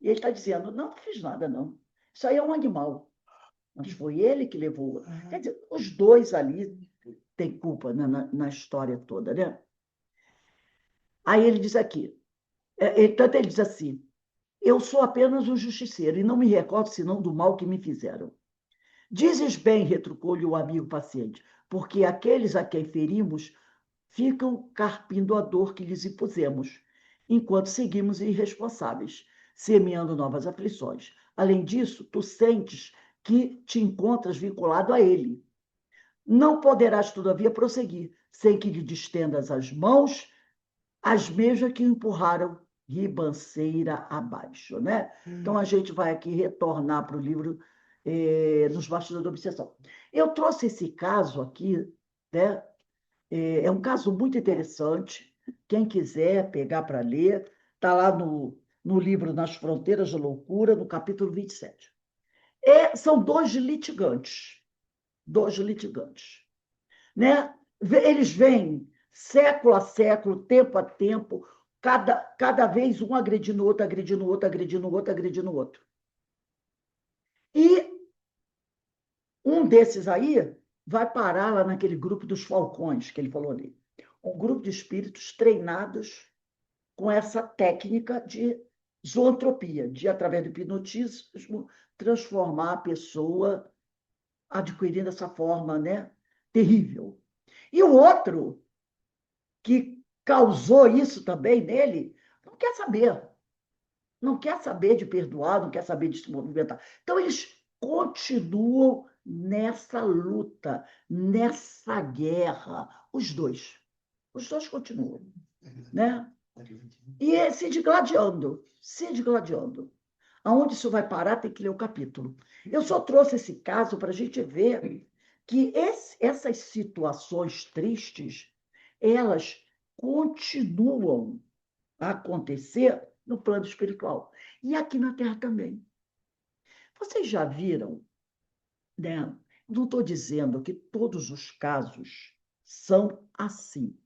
E ele está dizendo, não fiz nada, não. Isso aí é um animal. Mas foi ele que levou. Quer dizer, os dois ali têm culpa na história toda, né? Aí ele diz aqui, tanto ele diz assim, eu sou apenas um justiceiro e não me recordo senão do mal que me fizeram. Dizes bem, retrucou-lhe o amigo paciente, porque aqueles a quem ferimos ficam carpindo a dor que lhes impusemos, enquanto seguimos irresponsáveis, semeando novas aflições. Além disso, tu sentes que te encontras vinculado a ele. Não poderás, todavia, prosseguir, sem que lhe distendas as mãos, as mesmas que o empurraram ribanceira abaixo, né? Então, a gente vai aqui retornar para o livro Nos Bastidores da Obsessão. Eu trouxe esse caso aqui, né? É um caso muito interessante. Quem quiser pegar para ler, está lá no livro Nas Fronteiras da Loucura, no capítulo 27. São dois litigantes, né? Eles vêm século a século, tempo a tempo, cada vez um agredindo o outro, agredindo o outro, agredindo o outro, agredindo o outro. E um desses aí vai parar lá naquele grupo dos falcões que ele falou ali. Um grupo de espíritos treinados com essa técnica de zoantropia, de, através do hipnotismo, transformar a pessoa adquirindo essa forma, né, terrível. E o outro, que causou isso também nele, não quer saber. Não quer saber de perdoar, não quer saber de se movimentar. Então, eles continuam nessa luta, nessa guerra. Os dois. Os dois continuam. Né? E se digladiando. Aonde isso vai parar, tem que ler o capítulo. Eu só trouxe esse caso para a gente ver que essas situações tristes, elas continuam a acontecer no plano espiritual. E aqui na Terra também. Vocês já viram, né? Não estou dizendo que todos os casos são assim.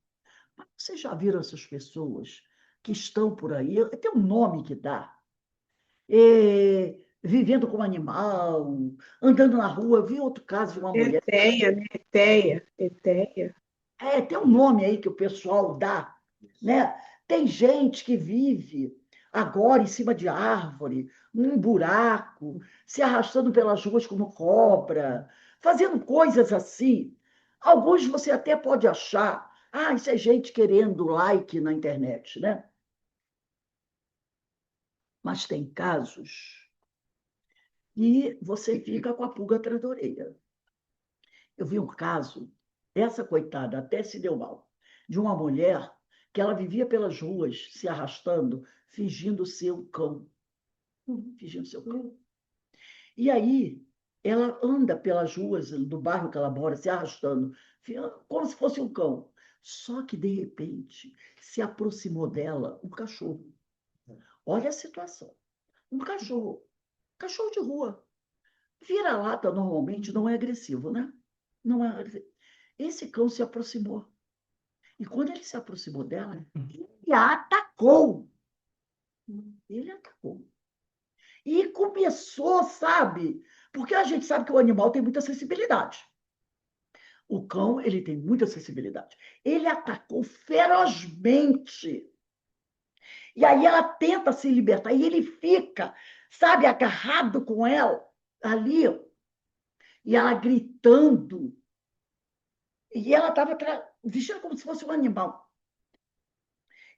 Mas vocês já viram essas pessoas que estão por aí, tem um nome que dá, vivendo como animal, andando na rua. Eu vi outro caso de uma mulher. Eteia, né? Eteia, Eteia. Tem um nome aí que o pessoal dá, né? Tem gente que vive agora em cima de árvore, num buraco, se arrastando pelas ruas como cobra, fazendo coisas assim. Alguns você até pode achar, isso é gente querendo like na internet, né? Mas tem casos que você fica com a pulga atrás da orelha. Eu vi um caso, essa coitada até se deu mal, de uma mulher que ela vivia pelas ruas se arrastando, fingindo ser um cão. Fingindo ser um cão. E aí, ela anda pelas ruas do bairro que ela mora, se arrastando, como se fosse um cão. Só que, de repente, se aproximou dela um cachorro. Olha a situação. Um cachorro. Cachorro de rua. Vira-lata normalmente não é agressivo, né? Não é agressivo. Esse cão se aproximou. E quando ele se aproximou dela, ele a atacou. Ele atacou. E começou, sabe? Porque a gente sabe que o animal tem muita sensibilidade. O cão, ele tem muita sensibilidade. Ele atacou ferozmente. E aí ela tenta se libertar. E ele fica, sabe, agarrado com ela ali. E ela gritando. E ela estava vestida como se fosse um animal.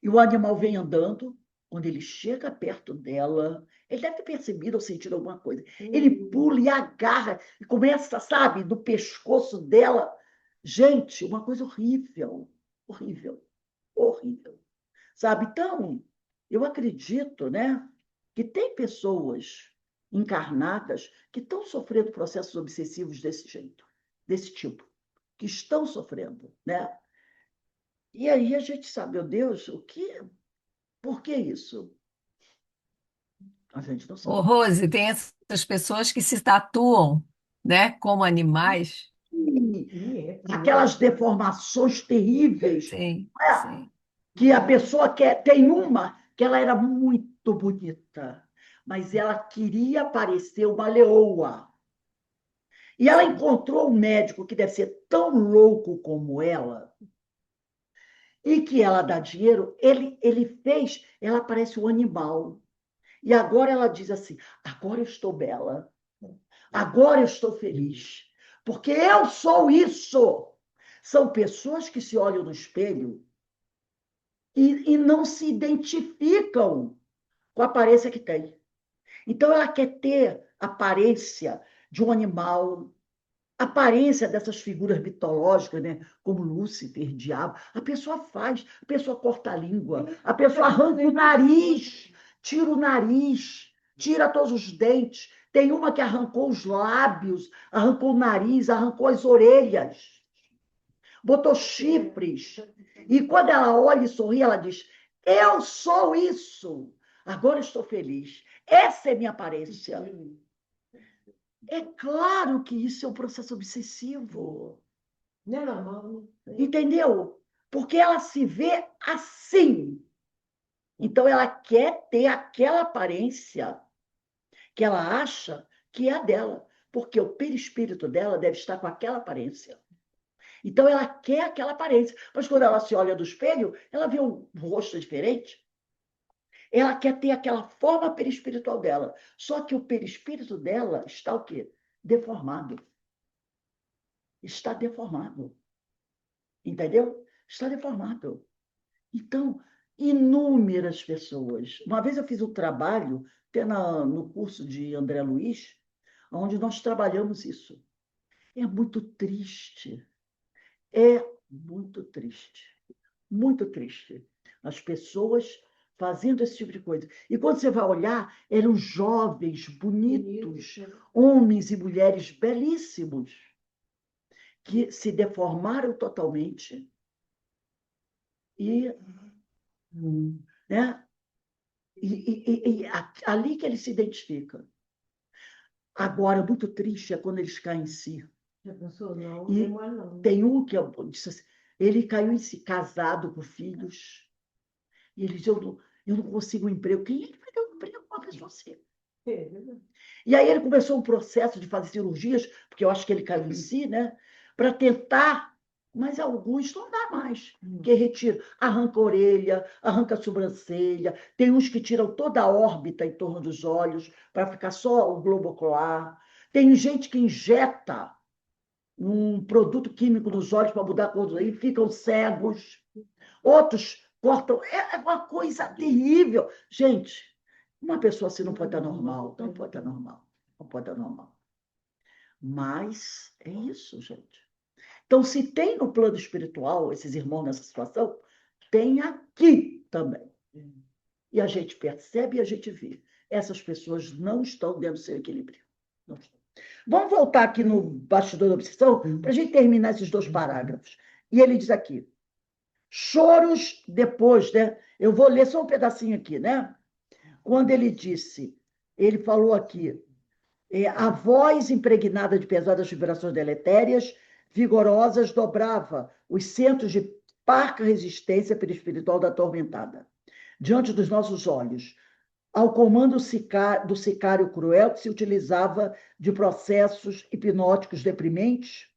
E o animal vem andando. Quando ele chega perto dela, ele deve ter percebido ou sentido alguma coisa. Ele pula e agarra e começa, sabe, do pescoço dela. Gente, uma coisa horrível, horrível, horrível. Sabe? Então, eu acredito, né, que tem pessoas encarnadas que estão sofrendo processos obsessivos desse jeito, desse tipo, que estão sofrendo, né? E aí a gente sabe, meu Deus, por que isso? A gente não Ô, sabe. Rose, tem essas pessoas que se tatuam, né, como animais. Aquelas deformações terríveis, Sim, né? sim. Que a pessoa quer. Tem uma que ela era muito bonita, mas ela queria parecer uma leoa. E ela encontrou um médico que deve ser tão louco como ela, e que ela dá dinheiro, ele fez, ela parece um animal. E agora ela diz assim: agora eu estou bela, agora eu estou feliz, porque eu sou isso. São pessoas que se olham no espelho e não se identificam com a aparência que tem. Então ela quer ter a aparência de um animal, a aparência dessas figuras mitológicas, né? Como Lúcifer, diabo. A pessoa faz, a pessoa corta a língua, a pessoa arranca o nariz, tira o nariz, tira todos os dentes. Tem uma que arrancou os lábios, arrancou o nariz, arrancou as orelhas, botou chifres. E quando ela olha e sorri, ela diz: eu sou isso, agora estou feliz. Essa é minha aparência. É claro que isso é um processo obsessivo. Não. Entendeu? Porque ela se vê assim. Então, ela quer ter aquela aparência que ela acha que é a dela. Porque o perispírito dela deve estar com aquela aparência. Então, ela quer aquela aparência. Mas quando ela se olha no espelho, ela vê um rosto diferente. Ela quer ter aquela forma perispiritual dela. Só que o perispírito dela está o quê? Deformado. Está deformado. Entendeu? Está deformado. Então, inúmeras pessoas. Uma vez eu fiz um trabalho no curso de André Luiz, onde nós trabalhamos isso. É muito triste. É muito triste. Muito triste. As pessoas fazendo esse tipo de coisa. E quando você vai olhar, eram jovens, bonitos, homens e mulheres belíssimos, que se deformaram totalmente e, né? E ali que ele se identifica. Agora, muito triste é quando eles caem em si. Já pensou? Não, E não. tem um que disse assim, ele caiu em si, casado com filhos, e ele disse: eu não consigo um emprego. Quem ele vai dar um emprego para uma pessoa assim? E aí ele começou um processo de fazer cirurgias, porque eu acho que ele caiu em si, né? Para tentar, mas alguns não dá mais. Que retira, arranca a orelha, arranca a sobrancelha, tem uns que tiram toda a órbita em torno dos olhos para ficar só o globo ocular. Tem gente que injeta um produto químico nos olhos para mudar a cor dos olhos e ficam cegos. Outros cortam. É uma coisa terrível. Gente, uma pessoa assim não pode estar normal. Não pode estar normal. Não pode estar normal. Mas é isso, gente. Então, se tem no plano espiritual esses irmãos nessa situação, tem aqui também. E a gente percebe e a gente vê. Essas pessoas não estão dentro do seu equilíbrio. Não estão. Vamos voltar aqui no bastidor da obsessão para a gente terminar esses 2 parágrafos. E ele diz aqui, choros depois, né? Eu vou ler só um pedacinho aqui, né? Quando ele falou aqui, a voz impregnada de pesadas vibrações deletérias, vigorosas, dobrava os centros de parca resistência perispiritual da atormentada. Diante dos nossos olhos, ao comando do sicário cruel que se utilizava de processos hipnóticos deprimentes,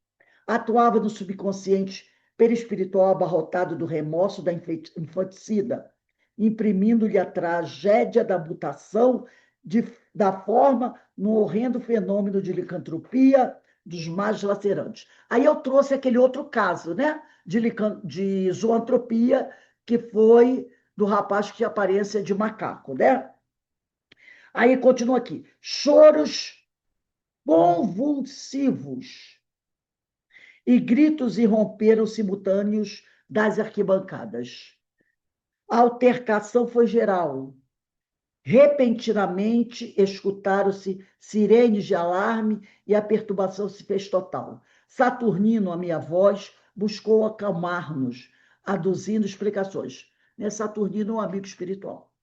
atuava no subconsciente perispiritual abarrotado do remorso da infanticida, imprimindo-lhe a tragédia da mutação da forma no horrendo fenômeno de licantropia dos mais lacerantes. Aí eu trouxe aquele outro caso, né, de zoantropia, que foi do rapaz que tinha aparência de macaco, né? Aí continua aqui. Choros convulsivos e gritos irromperam simultâneos das arquibancadas. A altercação foi geral. Repentinamente escutaram-se sirenes de alarme e a perturbação se fez total. Saturnino, a minha voz, buscou acalmar-nos, aduzindo explicações. Saturnino é um amigo espiritual.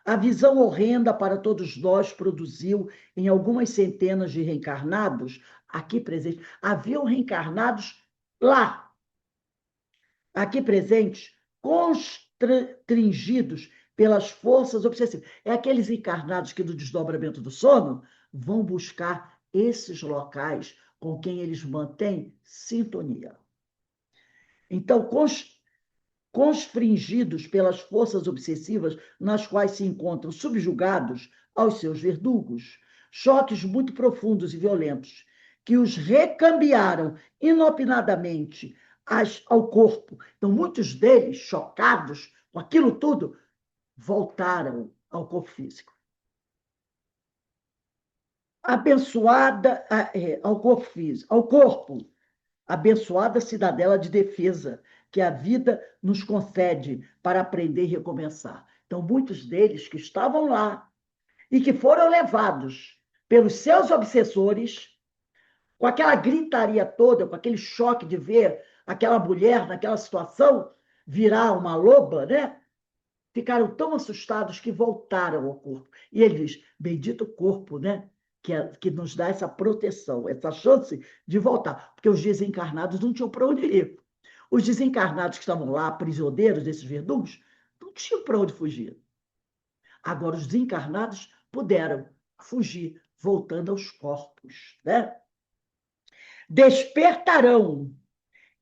A visão horrenda para todos nós produziu, em algumas centenas de reencarnados, aqui presentes, haviam reencarnados lá, aqui presentes, constringidos pelas forças obsessivas. É aqueles encarnados que, no desdobramento do sono, vão buscar esses locais com quem eles mantêm sintonia. Então, constringidos pelas forças obsessivas nas quais se encontram subjugados aos seus verdugos, choques muito profundos e violentos que os recambiaram inopinadamente ao corpo. Então, muitos deles, chocados com aquilo tudo, voltaram ao corpo físico. Abençoada ao corpo físico, ao corpo, abençoada cidadela de defesa que a vida nos concede para aprender e recomeçar. Então, muitos deles que estavam lá e que foram levados pelos seus obsessores, com aquela gritaria toda, com aquele choque de ver aquela mulher naquela situação virar uma loba, né? Ficaram tão assustados que voltaram ao corpo. E ele diz, bendito corpo, né? Que nos dá essa proteção, essa chance de voltar. Porque os desencarnados não tinham para onde ir. Os desencarnados que estavam lá, prisioneiros desses verdugos, não tinham para onde fugir. Agora, os desencarnados puderam fugir, voltando aos corpos, né? Despertarão,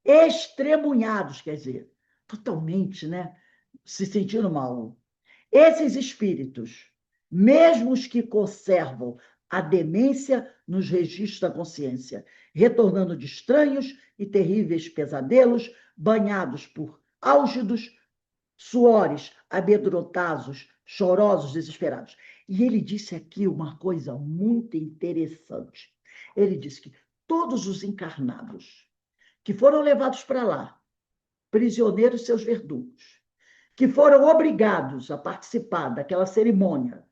estremunhados, quer dizer, totalmente, né? Se sentindo mal. Esses espíritos, mesmo os que conservam a demência nos registros da consciência, retornando de estranhos e terríveis pesadelos, banhados por álgidos suores, amedrontados, chorosos, desesperados. E ele disse aqui uma coisa muito interessante. Ele disse que todos os encarnados que foram levados para lá, prisioneiros seus verdugos, que foram obrigados a participar daquela cerimônia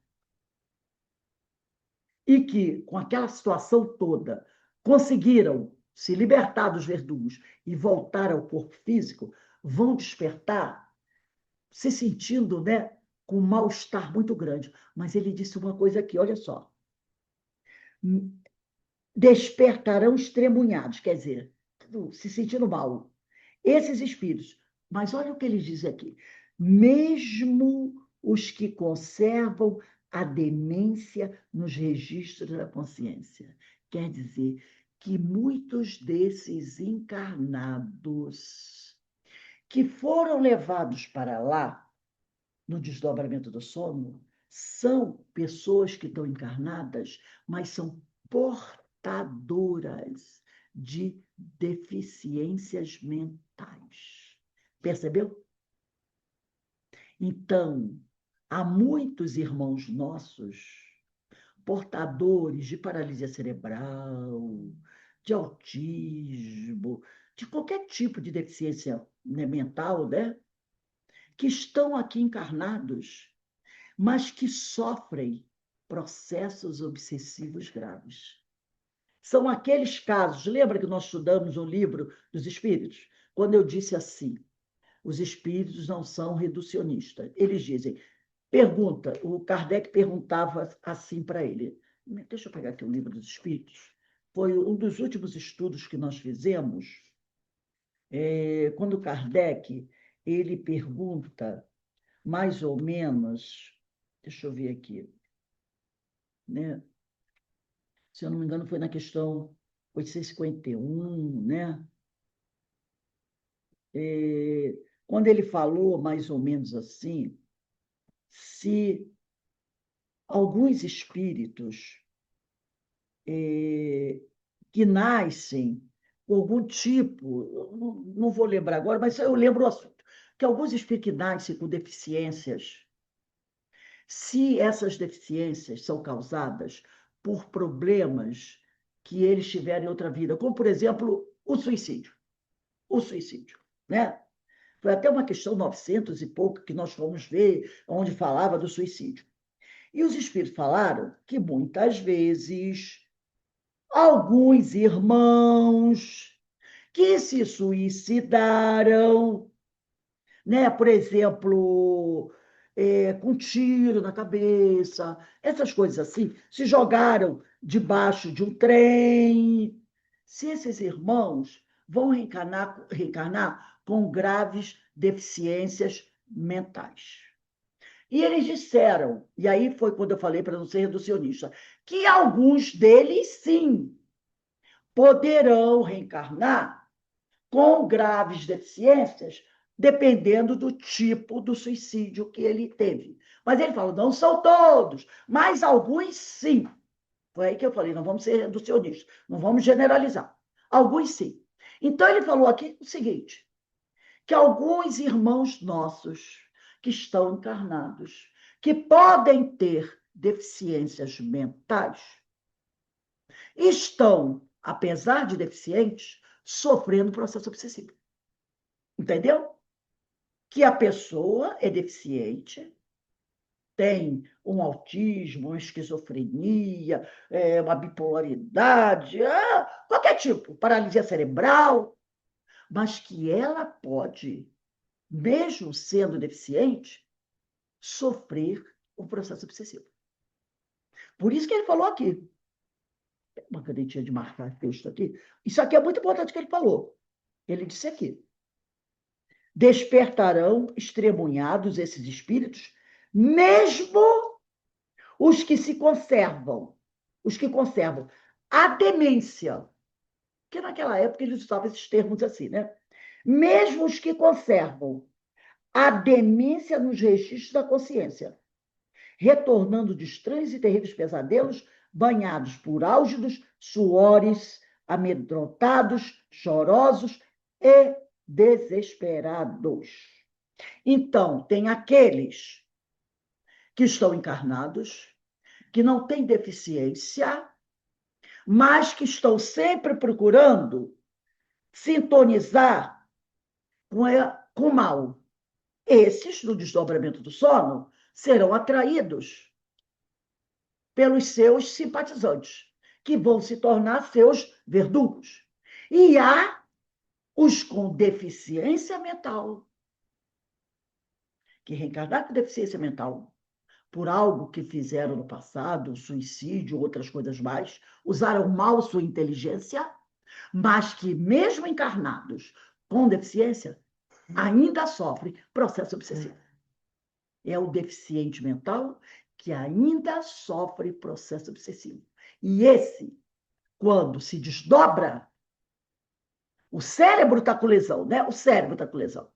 e que, com aquela situação toda, conseguiram se libertar dos verdugos e voltar ao corpo físico, vão despertar se sentindo, né, com um mal-estar muito grande. Mas ele disse uma coisa aqui, olha só. Despertarão estremunhados, quer dizer, se sentindo mal. Esses espíritos. Mas olha o que ele diz aqui. Mesmo os que conservam a demência nos registros da consciência. Quer dizer que muitos desses encarnados que foram levados para lá, no desdobramento do sono, são pessoas que estão encarnadas, mas são portadoras de deficiências mentais. Percebeu? Então, há muitos irmãos nossos portadores de paralisia cerebral, de autismo, de qualquer tipo de deficiência, né, mental, né, que estão aqui encarnados, mas que sofrem processos obsessivos graves. São aqueles casos, lembra que nós estudamos um livro dos espíritos? Quando eu disse assim, os espíritos não são reducionistas. Eles dizem, pergunta, o Kardec perguntava assim para ele, deixa eu pegar aqui o livro dos espíritos, foi um dos últimos estudos que nós fizemos, quando Kardec, ele pergunta, mais ou menos, deixa eu ver aqui, né? Se eu não me engano, foi na questão 851, né? Quando ele falou mais ou menos assim, se alguns espíritos que nascem com algum tipo, não vou lembrar agora, mas eu lembro o assunto, que alguns espíritos que nascem com deficiências, se essas deficiências são causadas por problemas que eles tiveram em outra vida, como, por exemplo, o suicídio. O suicídio, né? Foi até uma questão 900 e pouco que nós fomos ver, onde falava do suicídio. E os espíritos falaram que muitas vezes alguns irmãos que se suicidaram, né? Por exemplo, com tiro na cabeça, essas coisas assim, se jogaram debaixo de um trem. Se esses irmãos vão reencarnar com graves deficiências mentais. E eles disseram, e aí foi quando eu falei para não ser reducionista, que alguns deles, sim, poderão reencarnar com graves deficiências, dependendo do tipo do suicídio que ele teve. Mas ele falou, não são todos, mas alguns sim. Foi aí que eu falei, não vamos ser reducionistas, não vamos generalizar. Alguns sim. Então ele falou aqui o seguinte, que alguns irmãos nossos que estão encarnados, que podem ter deficiências mentais, estão, apesar de deficientes, sofrendo processo obsessivo. Entendeu? Que a pessoa é deficiente, tem um autismo, uma esquizofrenia, uma bipolaridade, qualquer tipo, paralisia cerebral, mas que ela pode, mesmo sendo deficiente, sofrer um processo obsessivo. Por isso que ele falou aqui. Uma canetinha de marcar texto aqui. Isso aqui é muito importante que ele falou. Ele disse aqui. Despertarão estremunhados esses espíritos, mesmo os que se conservam, os que conservam a demência, que naquela época eles usavam esses termos assim, né? Mesmo os que conservam a demência nos registros da consciência, retornando de estranhos e terríveis pesadelos, banhados por álgidos suores, amedrontados, chorosos e desesperados. Então, tem aqueles que estão encarnados, que não têm deficiência, mas que estão sempre procurando sintonizar com o mal. Esses, no desdobramento do sono, serão atraídos pelos seus simpatizantes, que vão se tornar seus verdugos. E há os com deficiência mental, que reencarnar com deficiência mental por algo que fizeram no passado, suicídio, outras coisas mais, usaram mal sua inteligência, mas que, mesmo encarnados com deficiência, ainda sofrem processo obsessivo. É o deficiente mental que ainda sofre processo obsessivo. E esse, quando se desdobra, o cérebro está com lesão, né? O cérebro está com lesão.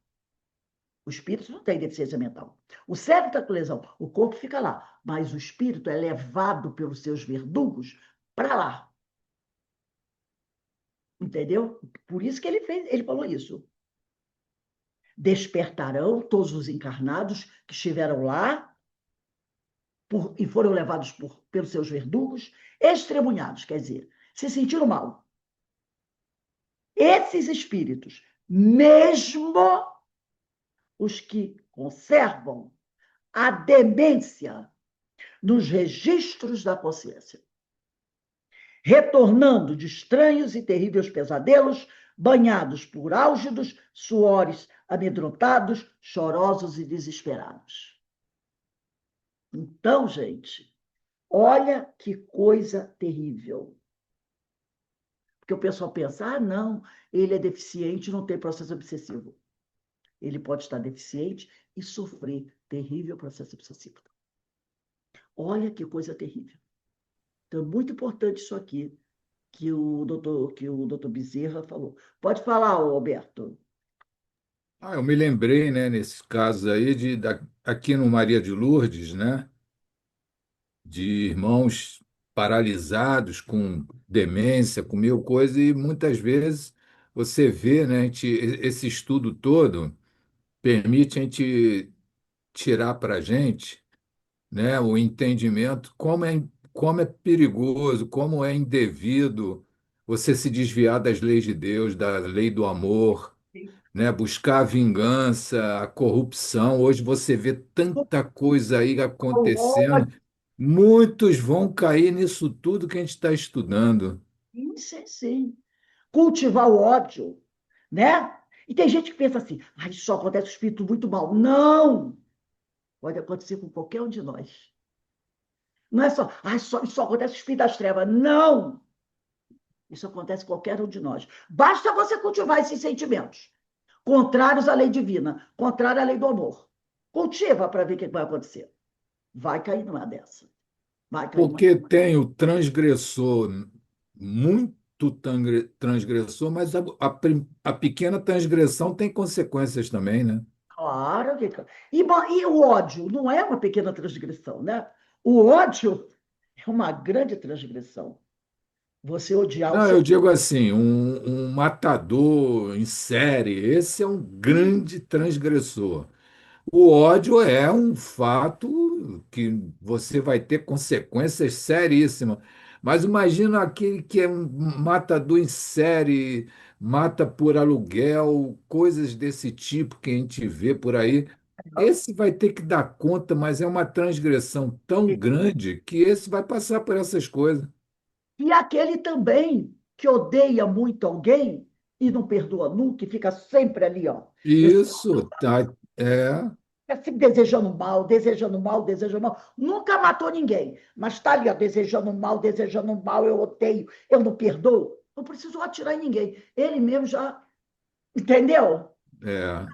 O espírito não tem deficiência mental. O cérebro está com lesão, o corpo fica lá. Mas o espírito é levado pelos seus verdugos para lá. Entendeu? Por isso que ele falou isso. Despertarão todos os encarnados que estiveram lá e foram levados pelos seus verdugos, extremunhados, quer dizer, se sentiram mal. Esses espíritos, mesmo os que conservam a demência nos registros da consciência, retornando de estranhos e terríveis pesadelos, banhados por álgidos suores, amedrontados, chorosos e desesperados. Então, gente, olha que coisa terrível. Porque o pessoal pensa, não, ele é deficiente, não tem processo obsessivo. Ele pode estar deficiente e sofrer terrível processo obsessivo. Olha que coisa terrível. Então, é muito importante isso aqui que o doutor Bezerra falou. Pode falar, Alberto. Eu me lembrei, né, nesses casos aí, aqui no Maria de Lourdes, né, de irmãos paralisados com demência, com mil coisas, e muitas vezes você vê, né, esse estudo todo permite a gente tirar para a gente, né, o entendimento como é perigoso, como é indevido você se desviar das leis de Deus, da lei do amor, né, buscar a vingança, a corrupção. Hoje você vê tanta coisa aí acontecendo. Muitos vão cair nisso tudo que a gente está estudando. Sim, sim, sim. Cultivar o ódio, né? E tem gente que pensa assim, isso só acontece com o espírito muito mal. Não! Pode acontecer com qualquer um de nós. Não é só, isso só acontece com o espírito das trevas. Não! Isso acontece com qualquer um de nós. Basta você cultivar esses sentimentos, contrários à lei divina, contrários à lei do amor. Cultiva para ver o que vai acontecer. Vai cair numa dessa. Vai cair numa. Porque tem o transgressor, muito transgressor, mas a pequena transgressão tem consequências também, né? Claro que. E o ódio não é uma pequena transgressão, né? O ódio é uma grande transgressão. Você odiar o Não, seu. eu digo assim, um matador em série, esse é um grande transgressor. O ódio é um fato que você vai ter consequências seríssimas. Mas imagina aquele que é um matador em série, mata por aluguel, coisas desse tipo que a gente vê por aí. Esse vai ter que dar conta, mas é uma transgressão tão grande que esse vai passar por essas coisas. E aquele também que odeia muito alguém e não perdoa nunca, e fica sempre ali, ó. Isso, tá, é, Sempre desejando mal, desejando mal, desejando mal. Nunca matou ninguém, mas está ali, ó, desejando mal, eu odeio, eu não perdoo. Não preciso atirar em ninguém. Ele mesmo já, entendeu? é.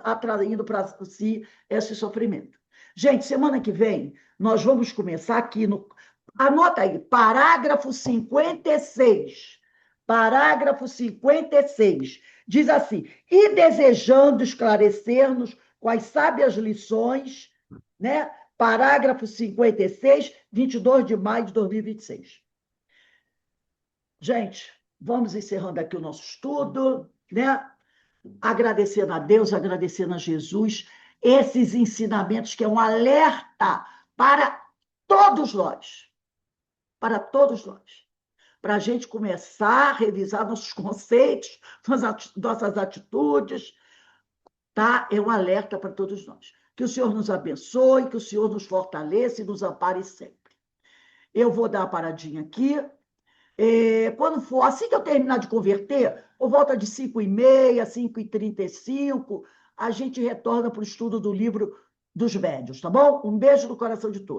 Atraindo para si esse sofrimento. Gente, semana que vem, nós vamos começar aqui no. Anota aí, parágrafo 56. Parágrafo 56. Diz assim: e desejando esclarecer-nos quais sábias lições, né? Parágrafo 56, 22 de maio de 2026. Gente, vamos encerrando aqui o nosso estudo, né? Agradecendo a Deus, agradecendo a Jesus, esses ensinamentos que é um alerta para todos nós, para a gente começar a revisar nossos conceitos, nossas atitudes, tá? É um alerta para todos nós. Que o Senhor nos abençoe, que o Senhor nos fortaleça e nos ampare sempre. Eu vou dar uma paradinha aqui. Quando for, assim que eu terminar de converter, por volta de 5h30, 5h35, a gente retorna para o estudo do livro dos médiuns, tá bom? Um beijo no coração de todos.